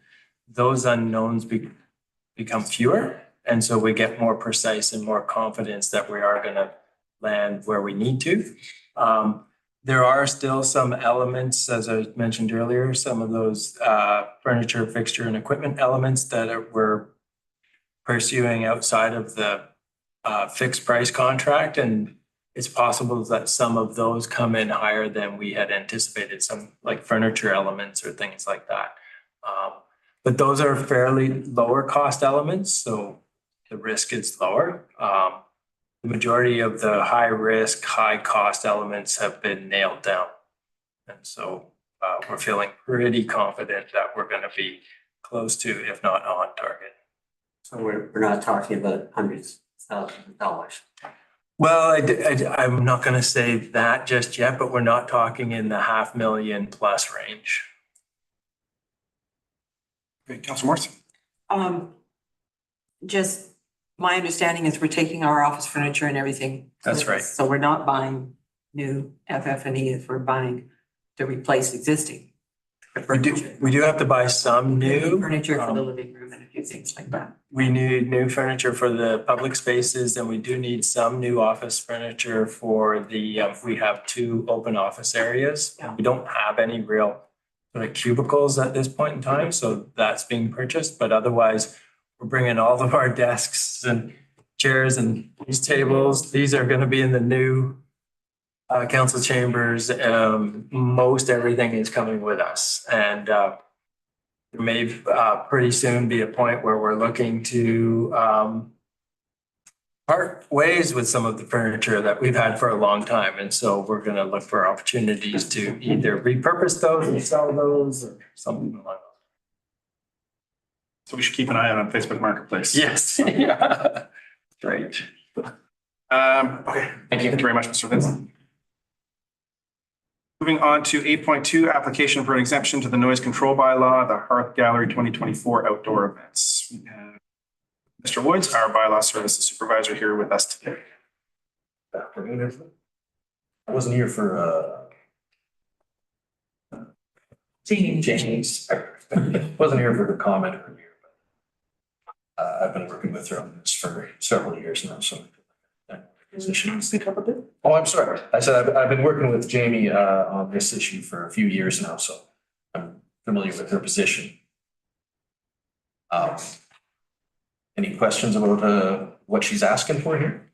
those unknowns become fewer. And so we get more precise and more confidence that we are going to land where we need to. There are still some elements, as I mentioned earlier, some of those furniture, fixture, and equipment elements that we're pursuing outside of the fixed price contract, and it's possible that some of those come in higher than we had anticipated, some like furniture elements or things like that. But those are fairly lower cost elements, so the risk is lower. The majority of the high risk, high cost elements have been nailed down. And so we're feeling pretty confident that we're gonna be close to, if not on target. So we're not talking about hundreds of thousands of dollars. Well, I'm not gonna say that just yet, but we're not talking in the $500,000 plus range. Okay, Councilor Morrison. Just, my understanding is we're taking our office furniture and everything. That's right. So we're not buying new FF&E, if we're buying to replace existing. furniture. We do have to buy some new. Furniture for the living room and a few things like that. We need new furniture for the public spaces, and we do need some new office furniture for the, we have 2 open office areas. Yeah. We don't have any real sort of cubicles at this point in time, so that's being purchased, but otherwise we're bringing all of our desks and chairs and these tables. These are gonna be in the new council chambers. Most everything is coming with us, and there may pretty soon be a point where we're looking to part ways with some of the furniture that we've had for a long time. And so we're gonna look for opportunities to either repurpose those and sell those or something like that. So we should keep an eye out on Facebook Marketplace. Yes, yeah, great. Okay, thank you very much, Mr. Vincent. Moving on to 8.2, application for an exemption to the noise control bylaw, the Hearth Gallery 2024 outdoor events. We have Mr. Woods, our bylaw services supervisor, here with us today. Afternoon, everyone. I wasn't here for James. Wasn't here for her comment earlier, but I've been working with her on this for several years now, so. Speak up a bit. Oh, I'm sorry. I said I've been working with Jamie on this issue for a few years now, so I'm familiar with her position. Any questions about what she's asking for here?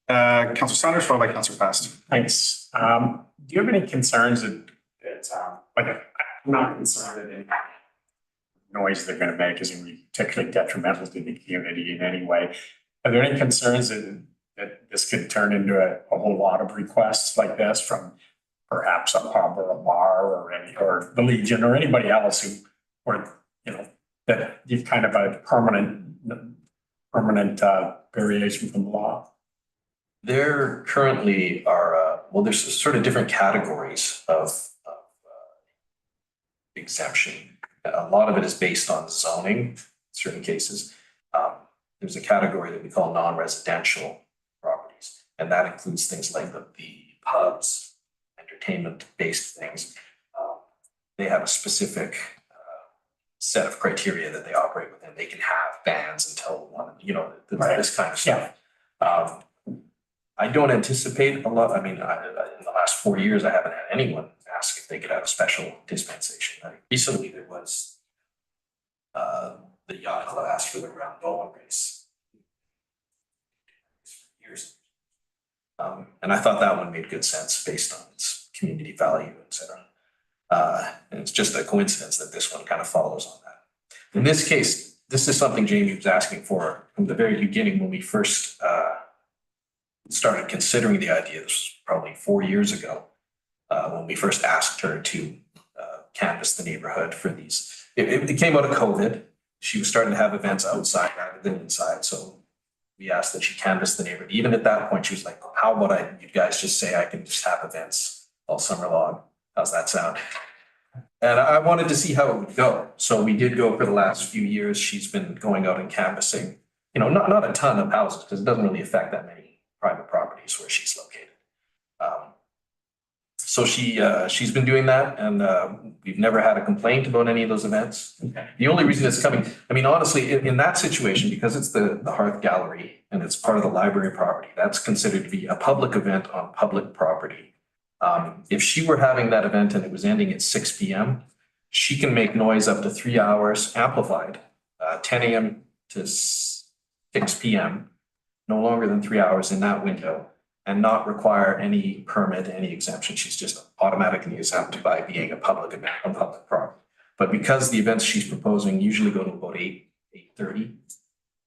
Councilor Saunders, followed by Councilor Fast. Thanks. Do you have any concerns that like, I'm not concerned that any noise they're gonna make is gonna be particularly detrimental to the community in any way. Are there any concerns that this could turn into a whole lot of requests like this from perhaps a pub or a bar or the Legion or anybody else who, or, you know, that you've kind of a permanent variation from the law? There currently are, well, there's sort of different categories of exemption. A lot of it is based on zoning, in certain cases. There's a category that we call non-residential properties, and that includes things like the pubs, entertainment-based things. They have a specific set of criteria that they operate within. They can have bands until one, you know, this kind of stuff. I don't anticipate a lot. I mean, in the last 4 years, I haven't had anyone ask if they could have a special dispensation. Recently, there was the yacht club asked for the round Bowen race. Years. And I thought that one made good sense based on its community value, et cetera. And it's just a coincidence that this one kind of follows on that. In this case, this is something Jamie was asking for from the very beginning when we first started considering the idea. This was probably 4 years ago when we first asked her to canvass the neighborhood for these. It came out of COVID. She was starting to have events outside rather than inside. So we asked that she canvass the neighborhood. Even at that point, she was like, how about you guys just say I can just have events all summer long? How's that sound? And I wanted to see how it would go. So we did go for the last few years. She's been going out and canvassing, you know, not a ton of houses because it doesn't really affect that many private properties where she's located. So she's been doing that, and we've never had a complaint about any of those events. Okay. The only reason it's coming, I mean, honestly, in that situation, because it's the Hearth Gallery and it's part of the library property, that's considered to be a public event on public property. If she were having that event and it was ending at 6 p.m., she can make noise up to 3 hours amplified, 10 a.m. to 6 p.m., no longer than 3 hours in that window, and not require any permit, any exemption. She's just automatically exempt by being a public event, a public property. But because the events she's proposing usually go to about 8:30,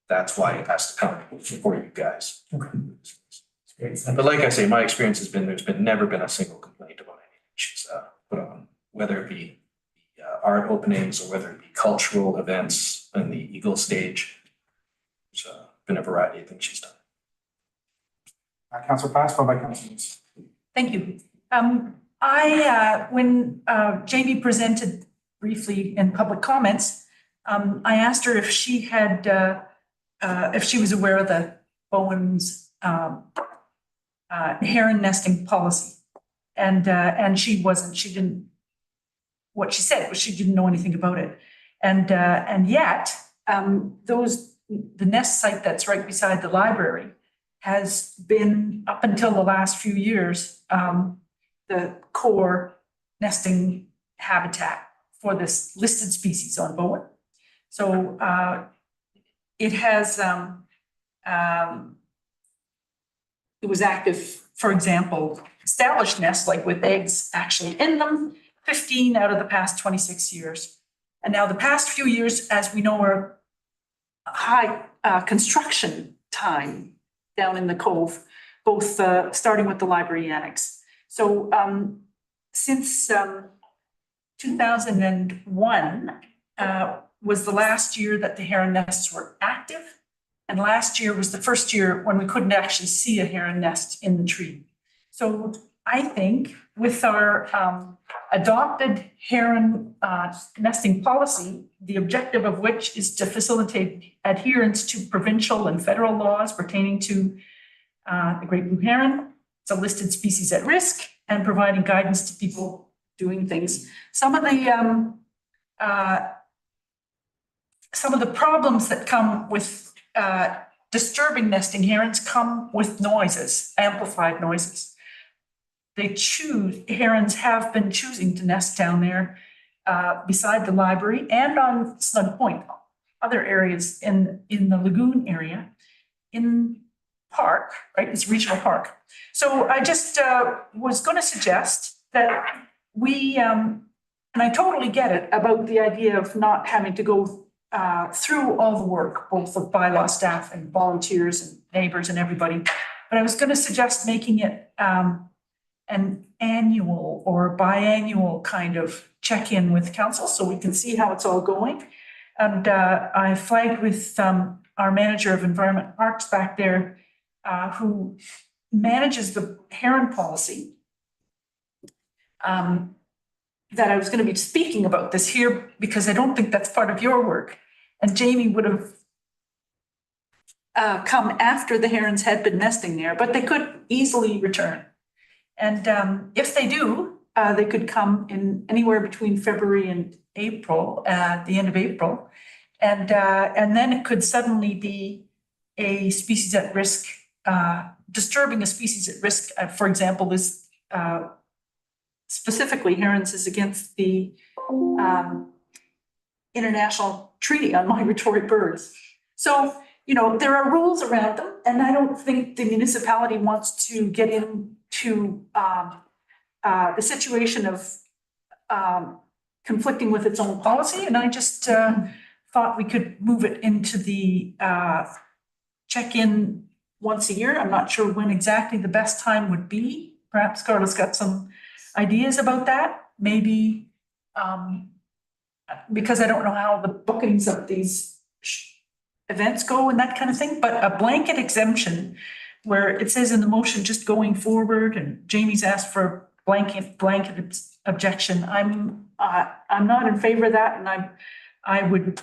that's why it has to come before you guys. But like I say, my experience has been, there's never been a single complaint about anything she's put on, whether it be art openings or whether it be cultural events in the Eagle stage. There's been a variety of things she's done. Councillor Pass, followed by Councillor Moose. Thank you. When Jamie presented briefly in public comments, I asked her if she had, if she was aware of the Bowen's heron nesting policy. And she wasn't, she didn't, what she said was she didn't know anything about it. And yet, the nest site that's right beside the library has been, up until the last few years, the core nesting habitat for this listed species on Bowen. So it has, it was active, for example, established nests like with eggs actually in them, 15 out of the past 26 years. And now the past few years, as we know, are high construction time down in the cove, both starting with the library annex. So since 2001 was the last year that the heron nests were active. And last year was the first year when we couldn't actually see a heron nest in the tree. So I think with our adopted heron nesting policy, the objective of which is to facilitate adherence to provincial and federal laws pertaining to the great blue heron, it's a listed species at risk, and providing guidance to people doing things. Some of the problems that come with disturbing nesting herons come with noises, amplified noises. Herons have been choosing to nest down there beside the library and on Snug Point, other areas in the lagoon area, in park, right? It's regional park. So I just was going to suggest that we, and I totally get it about the idea of not having to go through all the work, both of bylaw staff and volunteers and neighbors and everybody. But I was going to suggest making it an annual or biannual kind of check-in with council so we can see how it's all going. And I flagged with our manager of environment parks back there who manages the heron policy, that I was going to be speaking about this here because I don't think that's part of your work. And Jamie would have come after the herons had been nesting there, but they could easily return. And if they do, they could come in anywhere between February and April, at the end of April. And then it could suddenly be a species at risk, disturbing a species at risk. For example, this specifically herons is against the International Treaty on Migratory Birds. So, you know, there are rules around them, and I don't think the municipality wants to get into the situation of conflicting with its own policy. And I just thought we could move it into the check-in once a year. I'm not sure when exactly the best time would be. Perhaps Carla's got some ideas about that. Maybe because I don't know how the bookings of these events go and that kind of thing, but a blanket exemption where it says in the motion just going forward, and Jamie's asked for a blanket objection. I'm not in favor of that, and I would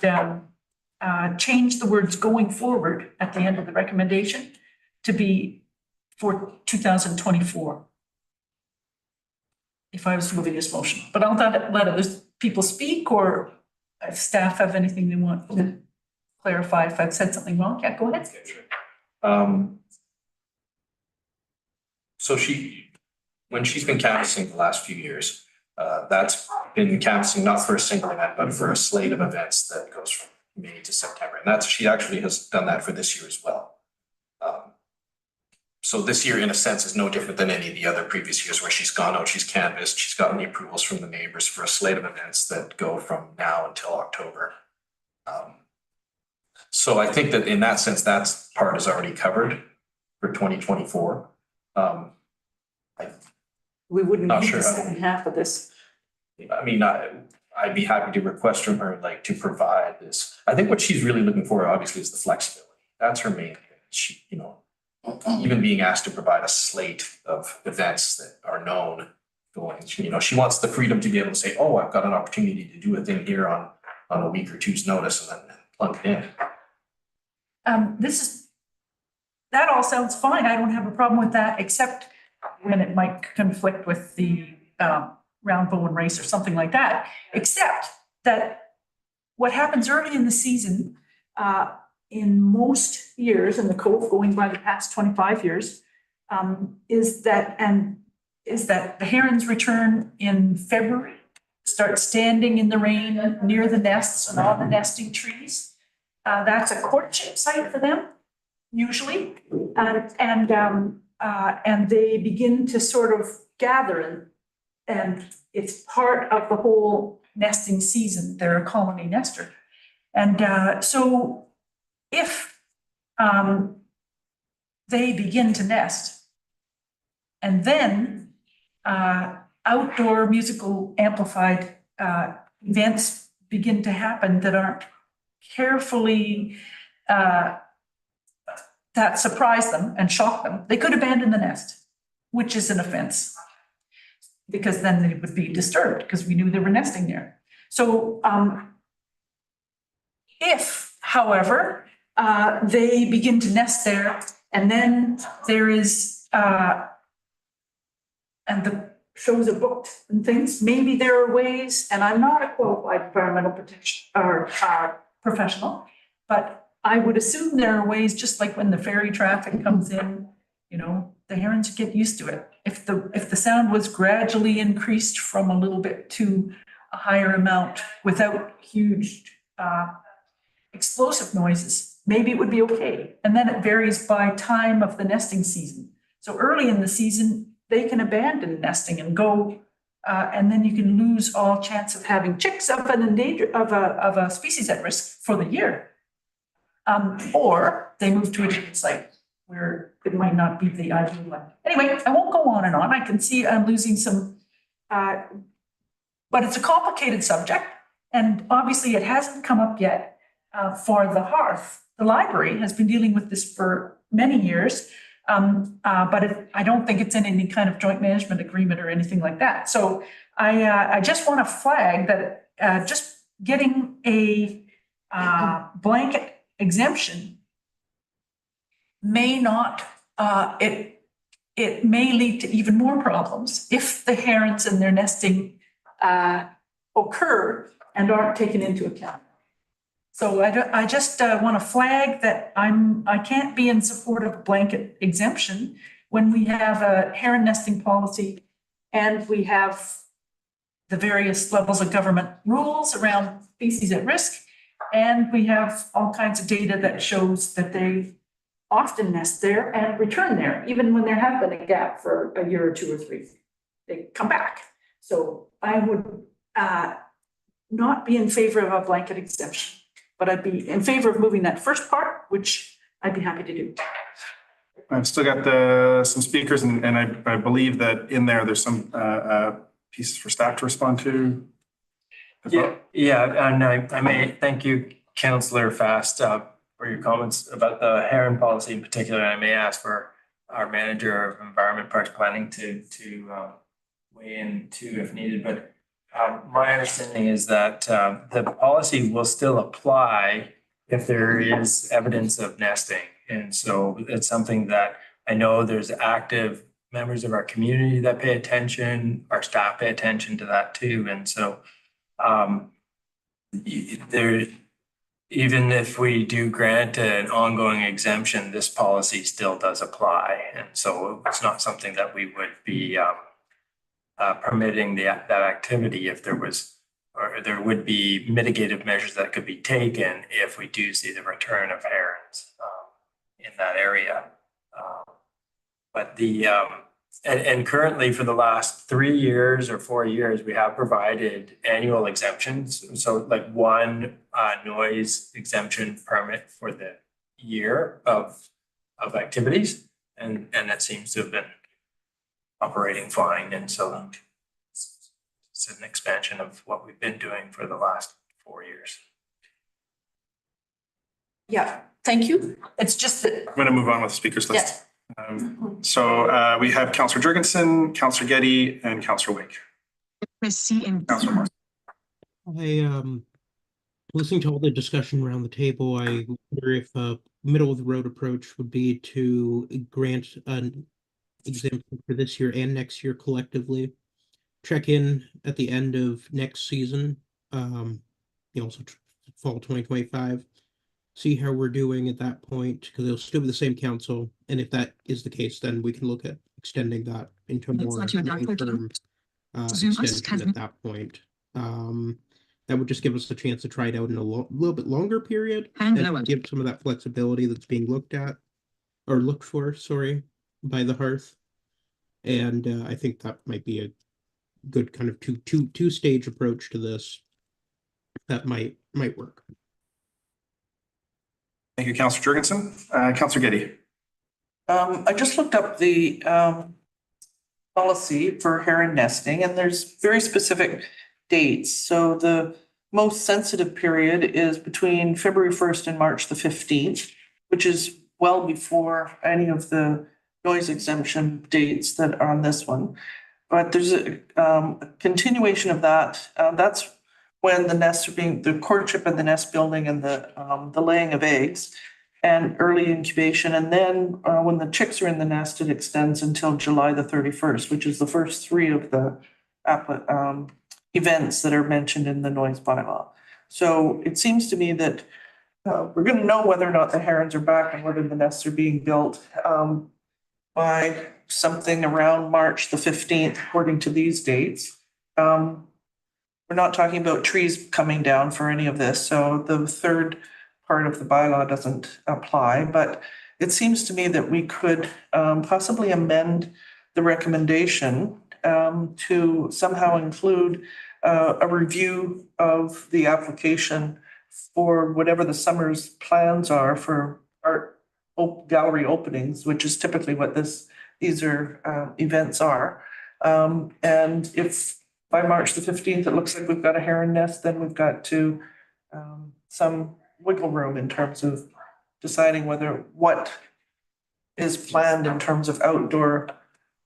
change the words going forward at the end of the recommendation to be for 2024. If I was moving this motion, but I'll let other people speak, or if staff have anything they want to clarify if I've said something wrong. Yeah, go ahead. So when she's been canvassing the last few years, that's been canvassing not for a single event, but for a slate of events that goes from May to September. And that's, she actually has done that for this year as well. So this year, in a sense, is no different than any of the other previous years where she's gone out, she's canvassed, she's gotten the approvals from the neighbors for a slate of events that go from now until October. So I think that in that sense, that part is already covered for 2024. We wouldn't Not need sure the how- second half of this. I mean, I'd be happy to request from her, like, to provide this. I think what she's really looking for, obviously, is the flexibility. That's her main thing. She, you know, even being asked to provide a slate of events that are known going, you know, she wants the freedom to be able to say, oh, I've got an opportunity to do a thing here on a week or two's notice and then plug it in. That all sounds fine. I don't have a problem with that, except when it might conflict with the round Bowen race or something like that. Except that what happens early in the season, in most years in the Cove, going by the past 25 years, is that the herons return in February, start standing in the rain near the nests and on the nesting trees. That's a courtship site for them, usually, and they begin to sort of gather, and it's part of the whole nesting season. They're a colony nester, and so if they begin to nest, and then outdoor musical amplified events begin to happen that aren't carefully that surprise them and shock them, they could abandon the nest, which is an offense, because then they would be disturbed because we knew they were nesting there. So if, however, they begin to nest there, and then there is and the shows are booked and things, maybe there are ways, and I'm not a qualified environmental protection or professional, but I would assume there are ways, just like when the ferry traffic comes in, you know, the herons get used to it. If the sound was gradually increased from a little bit to a higher amount without huge explosive noises, maybe it would be okay. And then it varies by time of the nesting season. So early in the season, they can abandon nesting and go, and then you can lose all chance of having chicks of a species at risk for the year. Or they move to a different site where it might not be the ideal one. Anyway, I won't go on and on. I can see I'm losing some, but it's a complicated subject, and obviously it hasn't come up yet for the hearth. The library has been dealing with this for many years, but I don't think it's in any kind of joint management agreement or anything like that. So I just want to flag that just getting a blanket exemption may not, it may lead to even more problems if the herons and their nesting occur and aren't taken into account. So I just want to flag that I can't be in support of a blanket exemption when we have a heron nesting policy and we have the various levels of government rules around species at risk. And we have all kinds of data that shows that they often nest there and return there, even when there have been a gap for a year or two or three. They come back. So I would not be in favor of a blanket exemption, but I'd be in favor of moving that first part, which I'd be happy to do. I've still got some speakers, and I believe that in there's some pieces for staff to respond to. Yeah, and I may thank you, Councillor Fast, for your comments about the heron policy in particular. I may ask for our manager of environment parks planning to weigh in too if needed. But my understanding is that the policy will still apply if there is evidence of nesting, and so it's something that I know there's active members of our community that pay attention. Our staff pay attention to that too, and so. There, even if we do grant an ongoing exemption, this policy still does apply. And so it's not something that we would be permitting that activity if there was or there would be mitigative measures that could be taken if we do see the return of herons in that area. But and currently for the last 3 years or 4 years, we have provided annual exemptions. So like one noise exemption permit for the year of activities. And that seems to have been operating fine. And so it's an expansion of what we've been doing for the last 4 years. Yeah, thank you. It's just that, I'm going to move on with the speakers list. yes, So we have Councillor Jurgensen, Councillor Getty, and Councillor Wake. Councillor Morris. Listening to all the discussion around the table, I wonder if a middle of the road approach would be to grant an exemption for this year and next year collectively. Check in at the end of next season, so fall 2025. See how we're doing at that point, because it'll still be the same council. And if that is the case, then we can look at extending that into a more long-term extension at that point. That would just give us a chance to try it out in a little bit longer period and give some of that flexibility that's being looked for, by the Hearth. And I think that might be a good kind of two-stage approach to this that might work. Thank you, Councillor Jurgensen. Councillor Getty. I just looked up the policy for heron nesting, and there's very specific dates. So the most sensitive period is between February 1st and March the 15th, which is well before any of the noise exemption dates that are on this one. But there's a continuation of that. That's when the nests are the courtship and the nest building and the laying of eggs and early incubation. And then when the chicks are in the nest, it extends until July the 31st, which is the first 3 of the events that are mentioned in the noise bylaw. So it seems to me that we're going to know whether or not the herons are back and whether the nests are being built by something around March the 15th, according to these dates. We're not talking about trees coming down for any of this, so the third part of the bylaw doesn't apply, but it seems to me that we could possibly amend the recommendation to somehow include a review of the application for whatever the summer's plans are for art gallery openings, which is typically what these are events are. And if by March the 15th, it looks like we've got a heron nest, then we've got to some wiggle room in terms of deciding what is planned in terms of outdoor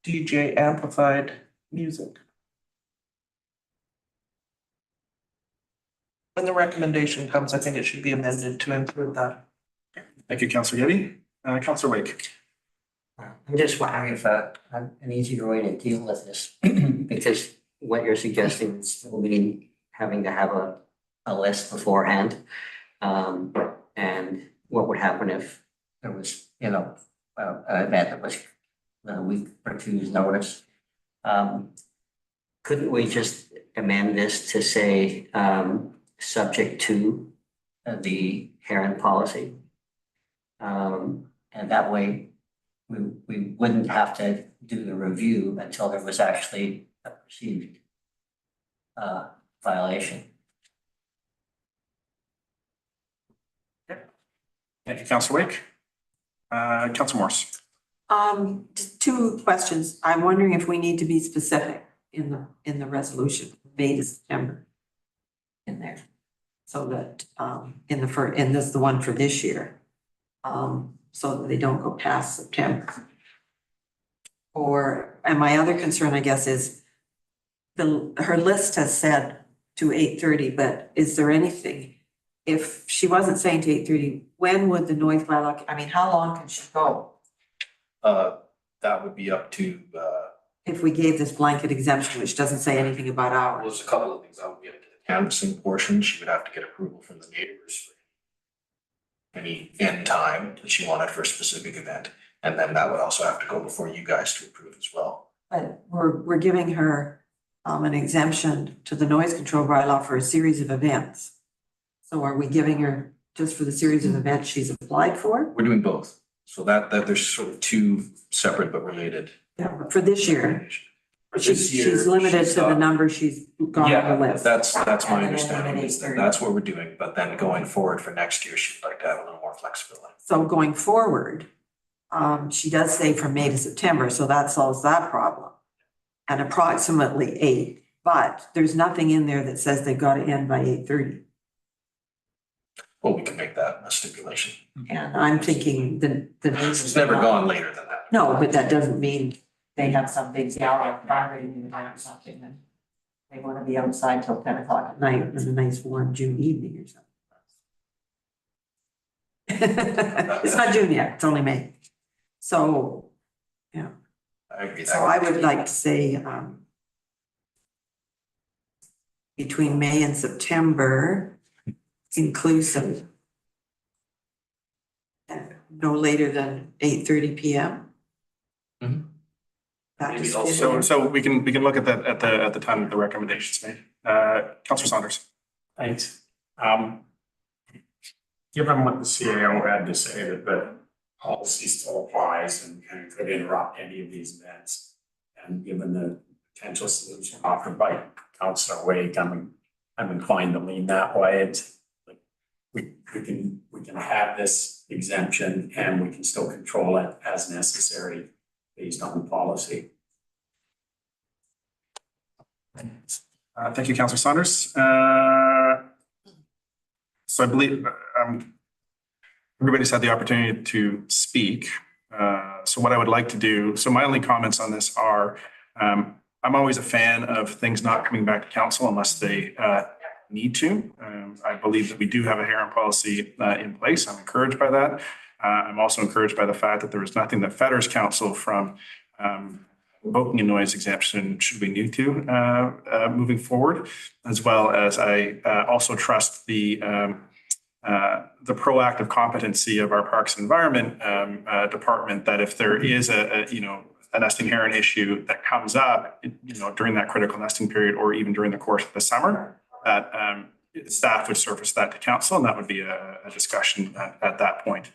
DJ amplified music. When the recommendation comes, I think it should be amended to include that. Thank you, Councillor Getty. Councillor Wake. I'm just wondering if an easier way to deal with this, because what you're suggesting would still mean having to have a list beforehand. And what would happen if there was, an event that was a week or two's notice? Couldn't we just amend this to say, subject to the heron policy? And that way we wouldn't have to do the review until there was actually a perceived violation. Thank you, Councillor Wake. Councillor Morris. Just 2 questions. I'm wondering if we need to be specific in the resolution, May to September in there. So that in this, the one for this year, so that they don't go past September. And my other concern, I guess, is her list has said to 8:30, but is there anything, if she wasn't saying to 8:30, when would the noise bylaw, how long can she go? That would be up to, If we gave this blanket exemption, which doesn't say anything about hours? there's a couple of things. That would be up to the canvassing portion. She would have to get approval from the neighbors for any end time that she wanted for a specific event. And then that would also have to go before you guys to approve as well. But we're giving her an exemption to the noise control bylaw for a series of events. So are we giving her just for the series of events she's applied for? We're doing both. So that there's sort of two separate but related. Yeah, for this year. This year, She's limited she's to the got- number she's got on the Yeah, list. that's my And then understanding, eliminate is that 30. that's what we're doing, but then going forward for next year, she'd like to have a little more flexibility. So going forward, she does say from May to September, so that solves that problem. And approximately 8, but there's nothing in there that says they've got to end by 8:30. Well, we can make that a stipulation. And I'm thinking It's never gone later than that. No, but that doesn't mean they have some big gala party or something and they want to be outside till 10 o'clock at night on a nice warm June evening or something. It's not June yet, it's only May. So, I agree. so I would like to say, between May and September, inclusive, no later than 8:30 PM. Mhm. That Maybe just also- fits. So we can look at that at the time of the recommendations made. Counselor Saunders. Thanks. Given what the CAO had to say, that the policy still applies and could interrupt any of these events. And given the potential solution offered by Councillor Wake, I'm inclined to lean that way. It's like, we can have this exemption and we can still control it as necessary based on the policy. Thank you, Counselor Saunders. So I believe everybody's had the opportunity to speak. So what I would like to do, so my only comments on this are, I'm always a fan of things not coming back to council unless they need to. I believe that we do have a heron policy in place. I'm encouraged by that. I'm also encouraged by the fact that there is nothing that fetters council from invoking a noise exemption should we need to moving forward, as well as I also trust the proactive competency of our Parks and Environment department, that if there is a nesting heron issue that comes up, during that critical nesting period or even during the course of the summer, that staff would surface that to council, and that would be a discussion at that point.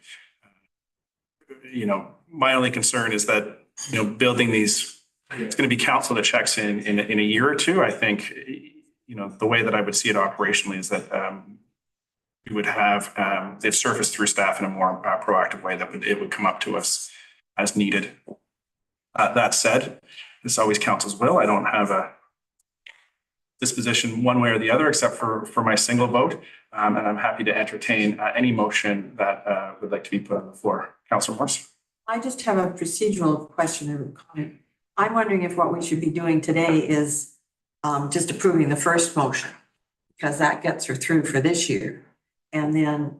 My only concern is that, building these, it's going to be council that checks in a year or two. I think, the way that I would see it operationally is that we would have it surfaced through staff in a more proactive way, that it would come up to us as needed. That said, this is always council's will. I don't have a disposition one way or the other, except for my single vote. And I'm happy to entertain any motion that would like to be put on the floor. Councilor Morse. I just have a procedural question or comment. I'm wondering if what we should be doing today is just approving the first motion, because that gets her through for this year. And then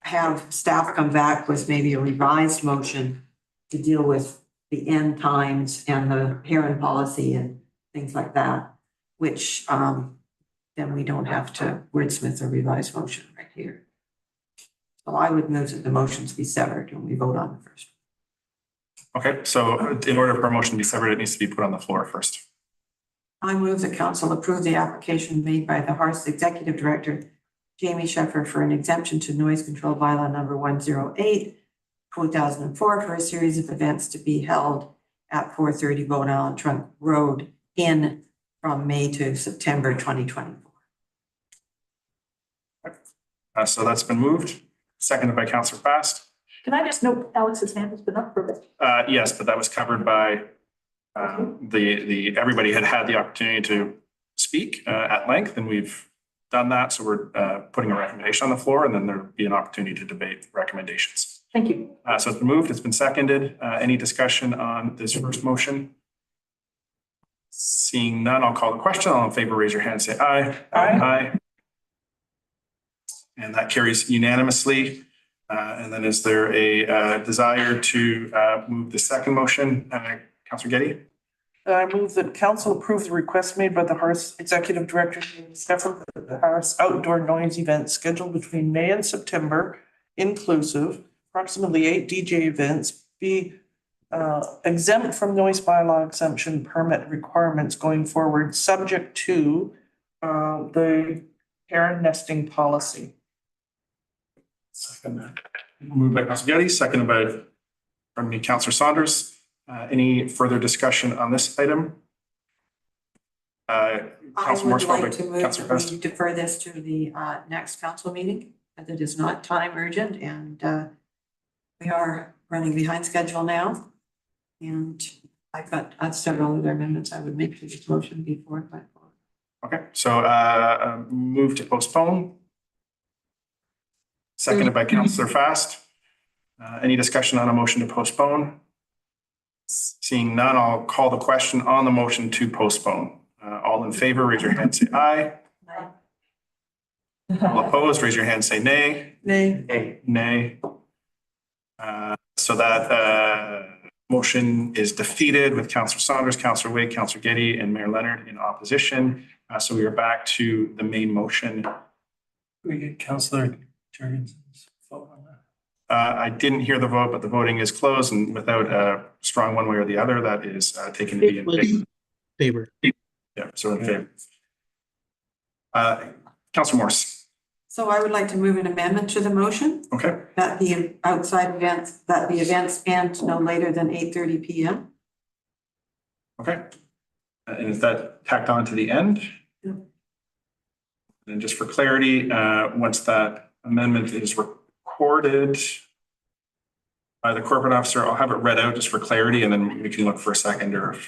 have staff come back with maybe a revised motion to deal with the end times and the heron policy and things like that, which then we don't have to wordsmith a revised motion right here. So I would move that the motions be severed when we vote on the first. Okay, so in order for a motion to be severed, it needs to be put on the floor first. I move the council approve the application made by the Hearst Executive Director, Jamie Sheffer, for an exemption to noise control bylaw number 108, 2004, for a series of events to be held at 430 Bone Island Trunk Road from May to September 2024. So that's been moved, seconded by Councilor Fast. Can I just note Alex's hand has been up for a bit? Yes, but that was covered by everybody had the opportunity to speak at length, and we've done that. So we're putting a recommendation on the floor, and then there'll be an opportunity to debate recommendations. Thank you. So it's been moved, it's been seconded. Any discussion on this first motion? Seeing none, I'll call the question. All in favor, raise your hand, say aye. Aye. And that carries unanimously. And then is there a desire to move the second motion? Councilor Getty? I move that council approve the request made by the Hearst Executive Director, Stefan, that the Hearst outdoor noise event scheduled between May and September, inclusive, approximately 8 DJ events, be exempt from noise bylaw exemption permit requirements going forward, subject to the heron nesting policy. Second. Moved by Councilor Getty, seconded by, pardon me, Councilor Saunders. Any further discussion on this item? I Councilor would Morse, followed like by to move Councilor that Best. we defer this to the next council meeting, as it is not time urgent and we are running behind schedule now. And I've got several other amendments I would make to this motion before. Okay, so move to postpone. Seconded by Councilor Fast. Any discussion on a motion to postpone? Seeing none, I'll call the question on the motion to postpone. All in favor, raise your hand, say aye. All opposed, raise your hand, say nay. Nay. Nay. So that motion is defeated with Councilor Saunders, Councilor Wade, Councilor Getty, and Mayor Leonard in opposition. So we are back to the main motion. We get Councilor Jurgensen's vote on that. I didn't hear the vote, but the voting is closed, and without a strong one way or the other, that is taken to be in favor. Favor. Yeah, so in favor. Councilor Morse. So I would like to move an amendment to the motion Okay, that the outside events, that the events end no later than 8:30 PM. okay. And is that tacked on to the end? Yeah. And just for clarity, once that amendment is recorded by the corporate officer, I'll have it read out just for clarity, and then we can look for a seconder if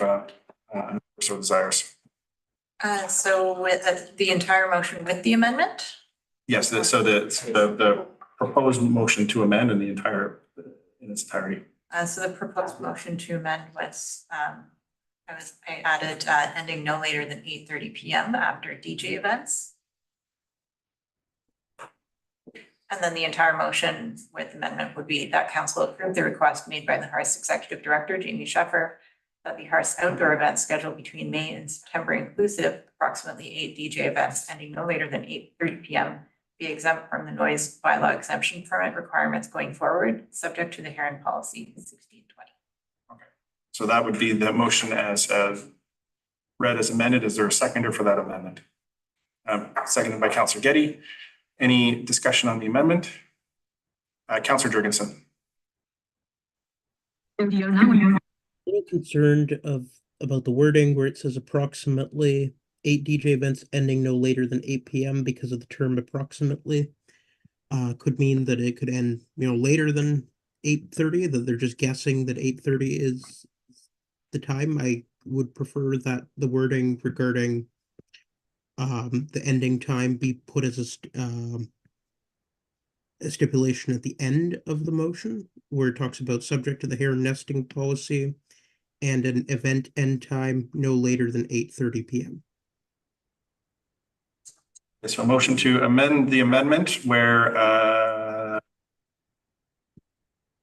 so desires. So with the entire motion with the amendment? Yes, so the proposed motion to amend in its entirety. So the proposed motion to amend was, I added ending no later than 8:30 PM after DJ events. And then the entire motion with amendment would be that council approve the request made by the Hearst Executive Director, Jamie Sheffer, that the Hearst outdoor events scheduled between May and September inclusive, approximately 8 DJ events ending no later than 8:30 PM, be exempt from the noise bylaw exemption permit requirements going forward, subject to the Heron policy 1620. So that would be the motion as read as amended. Is there a seconder for that amendment? Seconded by Councilor Getty. Any discussion on the amendment? Councilor Jurgensen. I'm a little concerned about the wording where it says approximately 8 DJ events ending no later than 8 PM because of the term approximately. Could mean that it could end, later than 8:30, that they're just guessing that 8:30 is the time. I would prefer that the wording regarding the ending time be put as a stipulation at the end of the motion, where it talks about subject to the heron nesting policy and an event end time no later than 8:30 PM. So a motion to amend the amendment where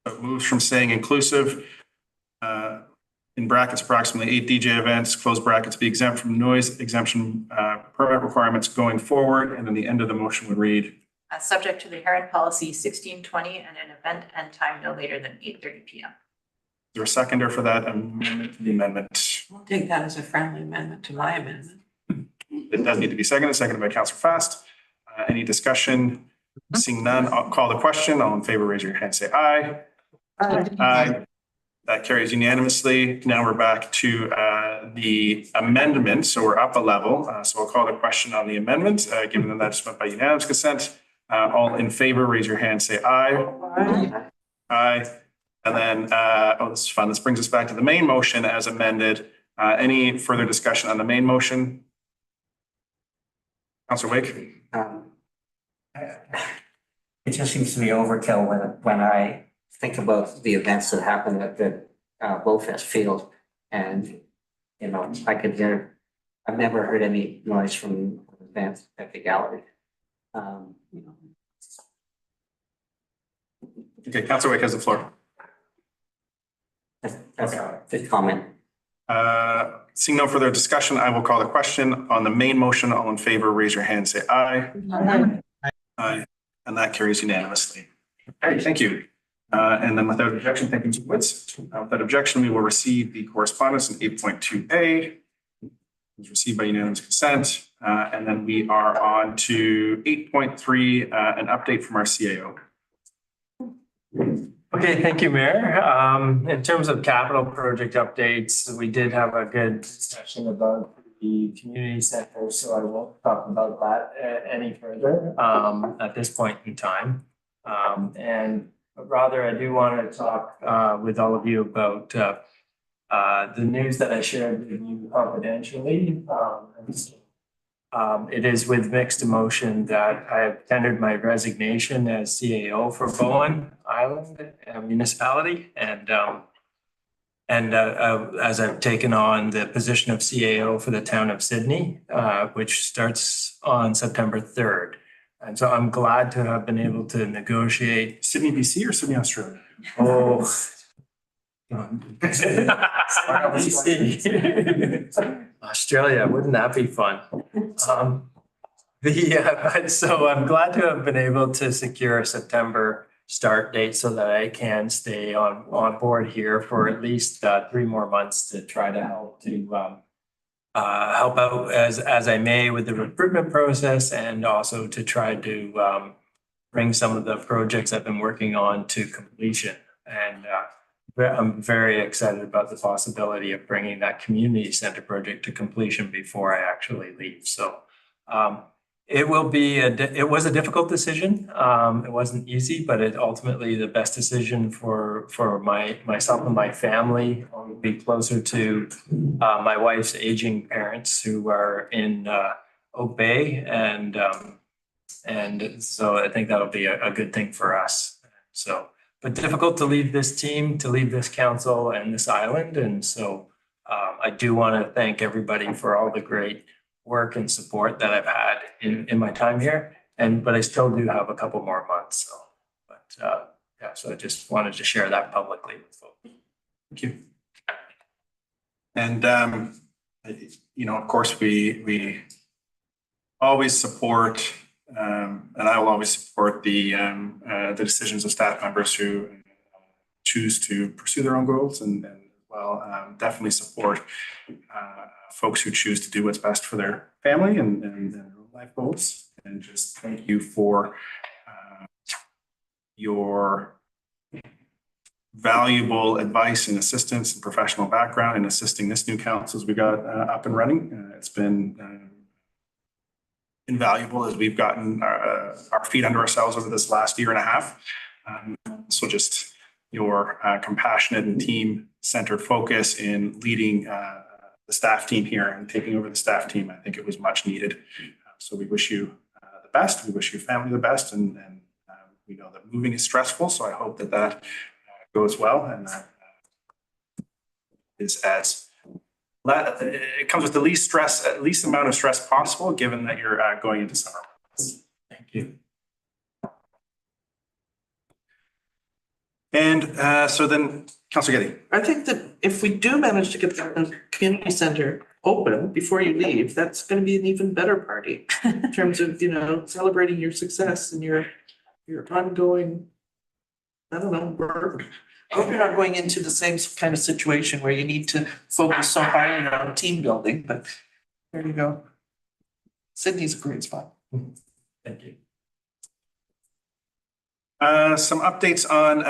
it moves from saying inclusive, in brackets approximately 8 DJ events, close brackets, be exempt from noise exemption permit requirements going forward, and then the end of the motion would read. Subject to the Heron policy 1620 and an event end time no later than 8:30 PM. Is there a seconder for that amendment to the amendment? I'll take that as a friendly amendment to my amendment. It does need to be seconded by Councilor Fast. Any discussion? Seeing none, I'll call the question. All in favor, raise your hand, say aye. Aye. That carries unanimously. Now we're back to the amendment. So we're up a level. So I'll call the question on the amendment, given that that just went by unanimous consent. All in favor, raise your hand, say aye. Aye. Aye. And then, this is fun. This brings us back to the main motion as amended. Any further discussion on the main motion? Councilor Wake? It just seems to be overkill when I think about the events that happen at the Bowfest Field. And, I could hear, I've never heard any noise from events at the gallery. Okay, Councilor Wake has the floor. That's the comment. Seeing no further discussion, I will call the question on the main motion. All in favor, raise your hand, say aye. Aye. And that carries unanimously. All right, thank you. And then without objection, thank you, Mr. Woods. Without objection, we will receive the correspondence in 8.2A. Was received by unanimous consent. And then we are on to 8.3, an update from our CAO. Okay, thank you, Mayor. In terms of capital project updates, we did have a good discussion about the community center, so I won't talk about that any further at this point in time. And rather, I do want to talk with all of you about the news that I shared with you confidentially. It is with mixed emotion that I have tendered my resignation as CAO for Bowen Island Municipality. And as I've taken on the position of CAO for the town of Sydney, which starts on September 3rd. And so I'm glad to have been able to negotiate. Sydney, BC or Sydney, Australia? Oh. Australia, wouldn't that be fun? So I'm glad to have been able to secure a September start date so that I can stay on board here for at least 3 more months to try to help out as I may with the recruitment process, and also to try to bring some of the projects I've been working on to completion. And I'm very excited about the possibility of bringing that community center project to completion before I actually leave. So it was a difficult decision. It wasn't easy, but it ultimately the best decision for myself and my family. I'll be closer to my wife's aging parents who are in Oak Bay, and so I think that'll be a good thing for us. So. But difficult to leave this team, to leave this council and this island. And so I do want to thank everybody for all the great work and support that I've had in my time here. But I still do have a couple more months. So I just wanted to share that publicly with folks. Thank you. And, of course, we always support and I will always support the decisions of staff members who choose to pursue their own goals, and definitely support folks who choose to do what's best for their family and their life goals. And just thank you for your valuable advice and assistance and professional background in assisting this new council as we got up and running. It's been invaluable as we've gotten our feet under ourselves over this last year and a half. So just your compassionate and team-centered focus in leading the staff team here and taking over the staff team, I think it was much needed. So we wish you the best. We wish your family the best. And we know that moving is stressful, so I hope that goes well, and that is it comes with the least amount of stress possible, given that you're going into summer. Thank you. And so then, Councillor Getty. I think that if we do manage to get the community center open before you leave, that's going to be an even better party in terms of, celebrating your success and your ongoing, work. I hope you're not going into the same kind of situation where you need to focus so highly on team building, but there you go. Sydney's a great spot. Thank you. Some updates on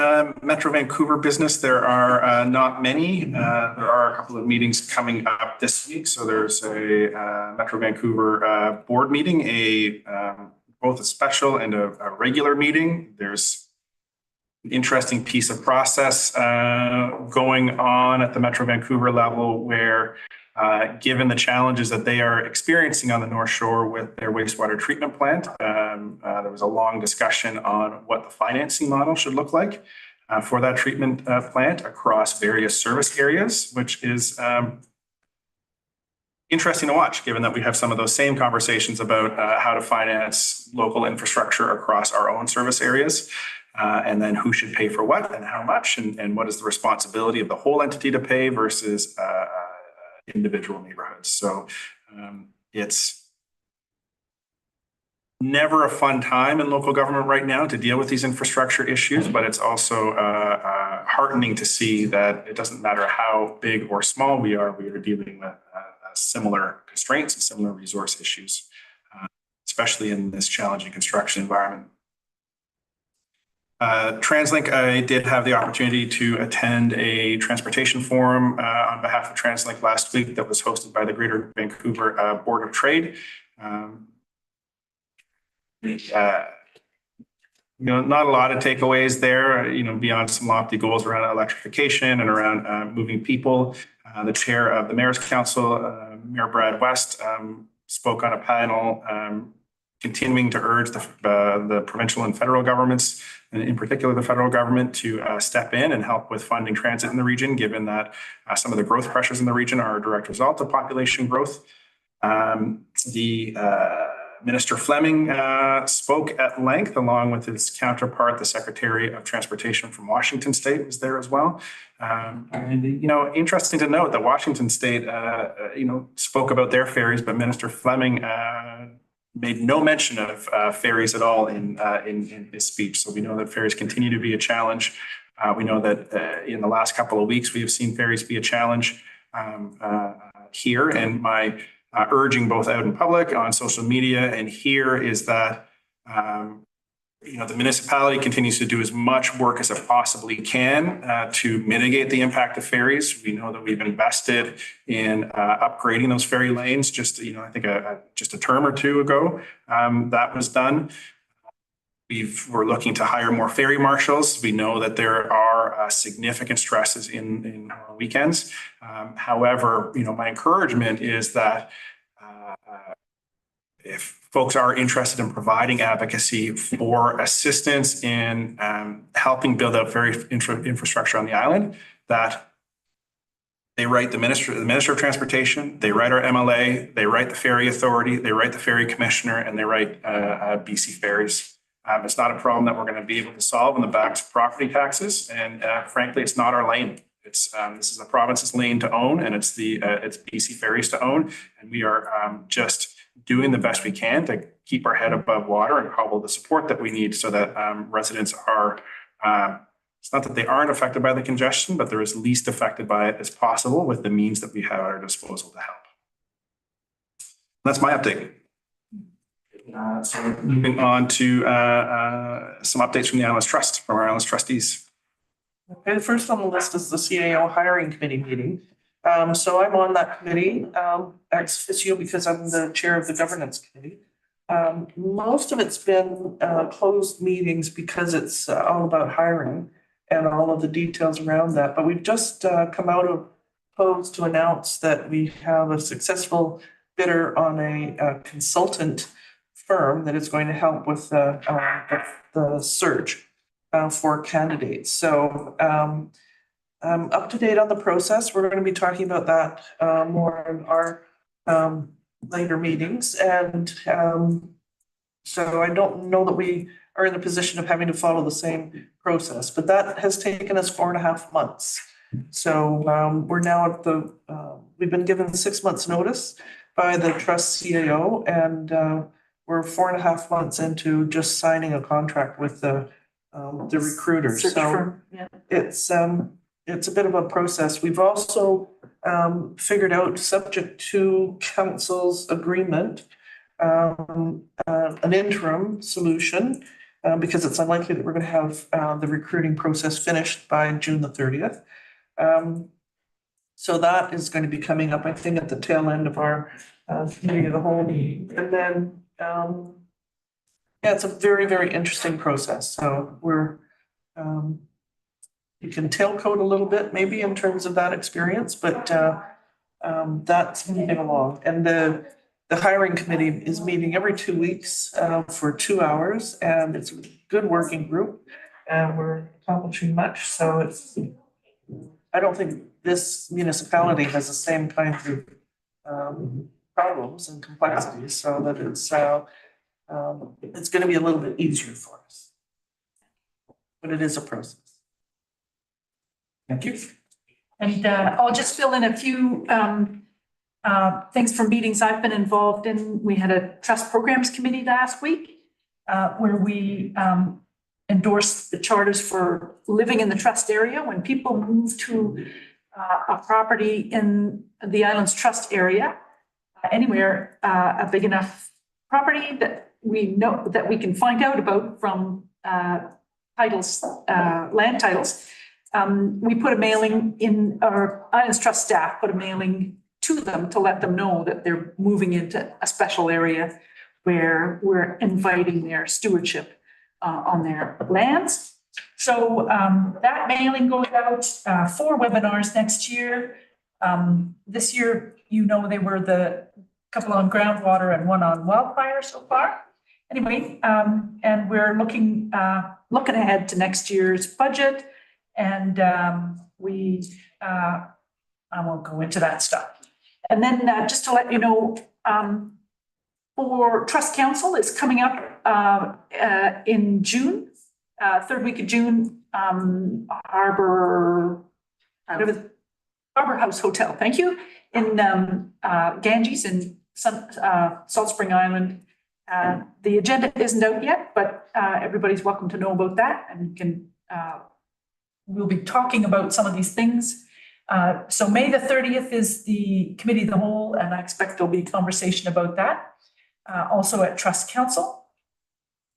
Metro Vancouver business. There are not many. There are a couple of meetings coming up this week. So there's a Metro Vancouver board meeting, both a special and a regular meeting. There's interesting piece of process going on at the Metro Vancouver level where given the challenges that they are experiencing on the North Shore with their wastewater treatment plant, there was a long discussion on what the financing model should look like for that treatment plant across various service areas, which is interesting to watch, given that we have some of those same conversations about how to finance local infrastructure across our own service areas. And then who should pay for what and how much, and what is the responsibility of the whole entity to pay versus individual neighborhoods. So it's never a fun time in local government right now to deal with these infrastructure issues, but it's also heartening to see that it doesn't matter how big or small we are dealing with similar constraints and similar resource issues, especially in this challenging construction environment. TransLink, I did have the opportunity to attend a transportation forum on behalf of TransLink last week that was hosted by the Greater Vancouver Board of Trade. Not a lot of takeaways there, beyond some lofty goals around electrification and around moving people. The chair of the Mayor's Council, Mayor Brad West, spoke on a panel continuing to urge the provincial and federal governments, and in particular the federal government, to step in and help with funding transit in the region, given that some of the growth pressures in the region are a direct result of population growth. Minister Fleming spoke at length, along with his counterpart, the Secretary of Transportation from Washington State was there as well. Interesting to note that Washington State, spoke about their ferries, but Minister Fleming made no mention of ferries at all in his speech. So we know that ferries continue to be a challenge. We know that in the last couple of weeks, we have seen ferries be a challenge here. And my urging both out in public, on social media, and here is that the municipality continues to do as much work as it possibly can to mitigate the impact of ferries. We know that we've invested in upgrading those ferry lanes. Just I think just a term or two ago, that was done. We're looking to hire more ferry marshals. We know that there are significant stresses in weekends. However, my encouragement is that if folks are interested in providing advocacy for assistance in helping build out ferry infrastructure on the island, that they write the Minister of Transportation, they write our MLA, they write the Ferry Authority, they write the Ferry Commissioner, and they write BC Ferries. It's not a problem that we're going to be able to solve on the backs of property taxes, and frankly, it's not our lane. This is the province's lane to own, and it's BC Ferries to own, and we are just doing the best we can to keep our head above water and cobble the support that we need so that residents are. It's not that they aren't affected by the congestion, but they're as least affected by it as possible with the means that we have at our disposal to help. That's my update. So moving on to some updates from the Islands Trust, from our Islands trustees. Okay, the first on the list is the CAO hiring committee meeting. So I'm on that committee, ex officio, because I'm the chair of the governance committee. Most of it's been closed meetings because it's all about hiring and all of the details around that. But we've just come out of close to announce that we have a successful bidder on a consultant firm that is going to help with the search for candidates. So I'm up to date on the process. We're going to be talking about that more in our later meetings. And so I don't know that we are in the position of having to follow the same process, but that has taken us 4.5 months. So we're now at we've been given 6 months notice by the trust CAO, and we're 4.5 months into just signing a contract with the recruiter. So it's a bit of a process. We've also figured out, subject to council's agreement, an interim solution because it's unlikely that we're going to have the recruiting process finished by June the 30th. So that is going to be coming up, I think, at the tail end of our committee of the whole meeting. And then, it's a very, very interesting process. So we're, you can tailcoat a little bit maybe in terms of that experience, but that's moving along. And the hiring committee is meeting every 2 weeks for 2 hours, and it's a good working group, and we're accomplishing much. So I don't think this municipality has the same kinds of problems and complexities, so that it's going to be a little bit easier for us. But it is a process. Thank you. And I'll just fill in a few things from meetings I've been involved in. We had a trust programs committee last week where we endorsed the charters for living in the trust area. When people move to a property in the Islands Trust area, anywhere, a big enough property that we know that we can find out about from titles, land titles. We put a mailing in, our Islands Trust staff put a mailing to them to let them know that they're moving into a special area where we're inviting their stewardship on their lands. So that mailing goes out, 4 webinars next year. This year, they were the couple on groundwater and one on wildfire so far. Anyway, and we're looking ahead to next year's budget, and I won't go into that stuff. And then just to let you know, for Trust Council is coming up in June, 3rd week of June, Harbor House Hotel, thank you, in Ganges in Salt Spring Island. The agenda isn't out yet, but everybody's welcome to know about that, and we'll be talking about some of these things. So May the 30th is the committee of the whole, and I expect there'll be conversation about that. Also at Trust Council.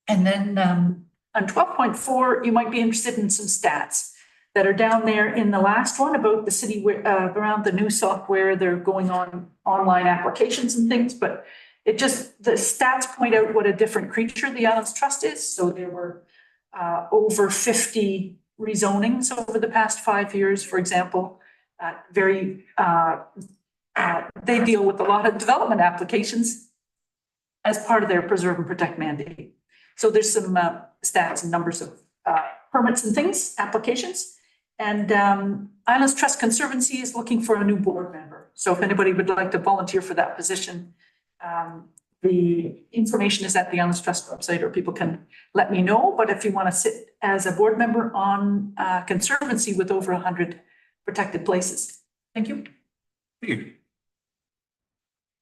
And then on 12.4, you might be interested in some stats that are down there in the last one about the city around the new software. They're going on online applications and things, but the stats point out what a different creature the Islands Trust is. So there were over 50 rezonings over the past 5 years, for example. They deal with a lot of development applications as part of their preserve and protect mandate. So there's some stats and numbers of permits and things, applications. And Islands Trust Conservancy is looking for a new board member. So if anybody would like to volunteer for that position, the information is at the Islands Trust website, or people can let me know. But if you want to sit as a board member on Conservancy with over 100 protected places. Thank you. Thank you.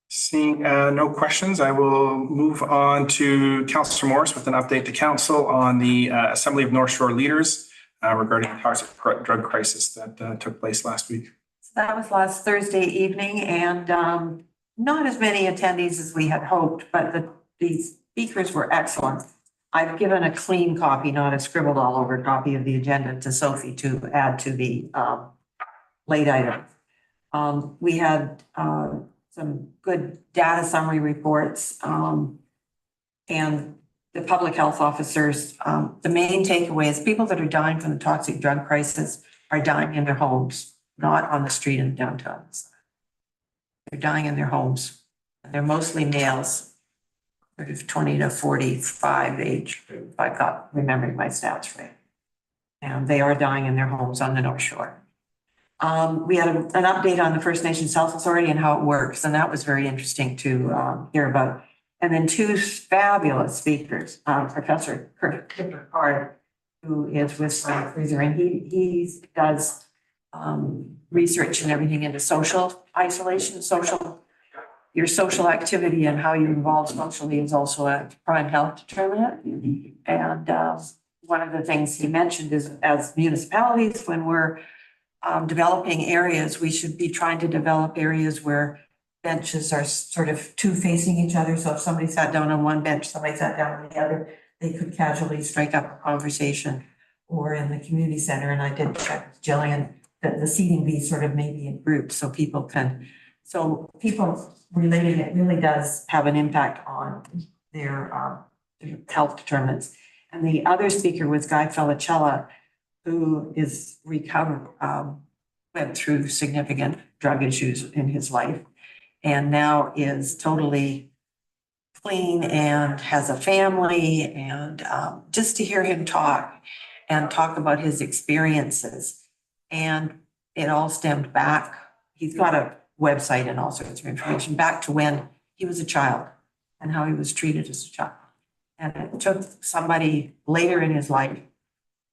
Seeing no questions, I will move on to Councillor Morris with an update to council on the Assembly of North Shore Leaders regarding the toxic drug crisis that took place last week. That was last Thursday evening, and not as many attendees as we had hoped, but the speakers were excellent. I've given a clean copy, not a scribbled all over copy of the agenda to Sophie to add to the late item. We had some good data summary reports, and the public health officers. The main takeaway is people that are dying from the toxic drug crisis are dying in their homes, not on the street in downtown. They're dying in their homes. They're mostly males, sort of 20 to 45 age, if I got remembering my stats right. And they are dying in their homes on the North Shore. We had an update on the First Nations Health Authority and how it works, and that was very interesting to hear about. And then 2 fabulous speakers, Professor Kurt Picard, who is with Fraser, and he does research and everything into social isolation, your social activity and how you involve socially is also a prime health determinant. And one of the things he mentioned is, as municipalities, when we're developing areas, we should be trying to develop areas where benches are sort of 2 facing each other. So if somebody sat down on one bench, somebody sat down on the other, they could casually strike up a conversation. Or in the community center, and I did check with Jillian, that the seating be sort of maybe in groups so people relating it really does have an impact on their health determinants. And the other speaker was Guy Felicella, who is recovered, went through significant drug issues in his life, and now is totally clean and has a family. And just to hear him talk about his experiences, and it all stemmed back. He's got a website and all sorts of information back to when he was a child and how he was treated as a child. And it took somebody later in his life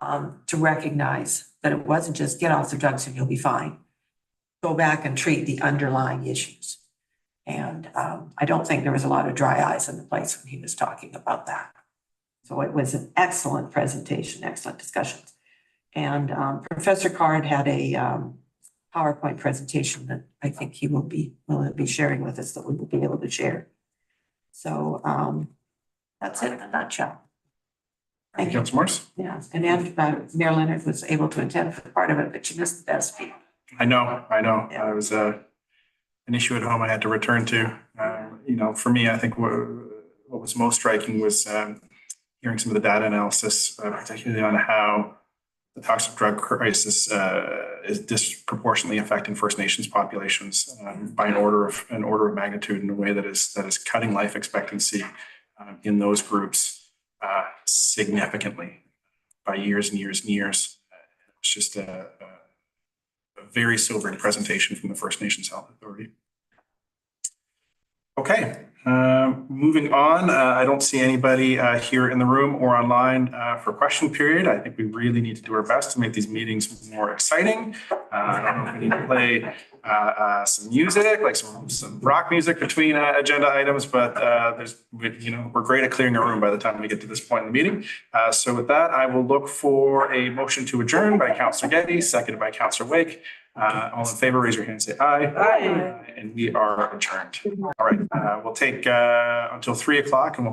to recognize that it wasn't just get off the drugs and you'll be fine. Go back and treat the underlying issues. And I don't think there was a lot of dry eyes in the place when he was talking about that. So it was an excellent presentation, excellent discussions. And Professor Card had a PowerPoint presentation that I think he will be sharing with us, that we will be able to share. So that's it in a nutshell. Thank you, Councilor Morris. Yeah, and Mayor Leonard was able to attend for part of it, but she missed the best people. I know. I was an issue at home I had to return to. For me, I think what was most striking was hearing some of the data analysis, particularly on how the toxic drug crisis is disproportionately affecting First Nations populations by an order of magnitude in a way that is cutting life expectancy in those groups significantly by years and years and years. It's just a very sobering presentation from the First Nations Health Authority. Okay, moving on. I don't see anybody here in the room or online for question period. I think we really need to do our best to make these meetings more exciting. I don't know if we need to play some music, like some rock music between agenda items, but we're great at clearing a room by the time we get to this point in the meeting. So with that, I will look for a motion to adjourn by Councillor Getty, seconded by Councillor Wake. All in favor, raise your hand, say aye. Aye. And we are adjourned. All right, we'll take until 3 o'clock and we'll come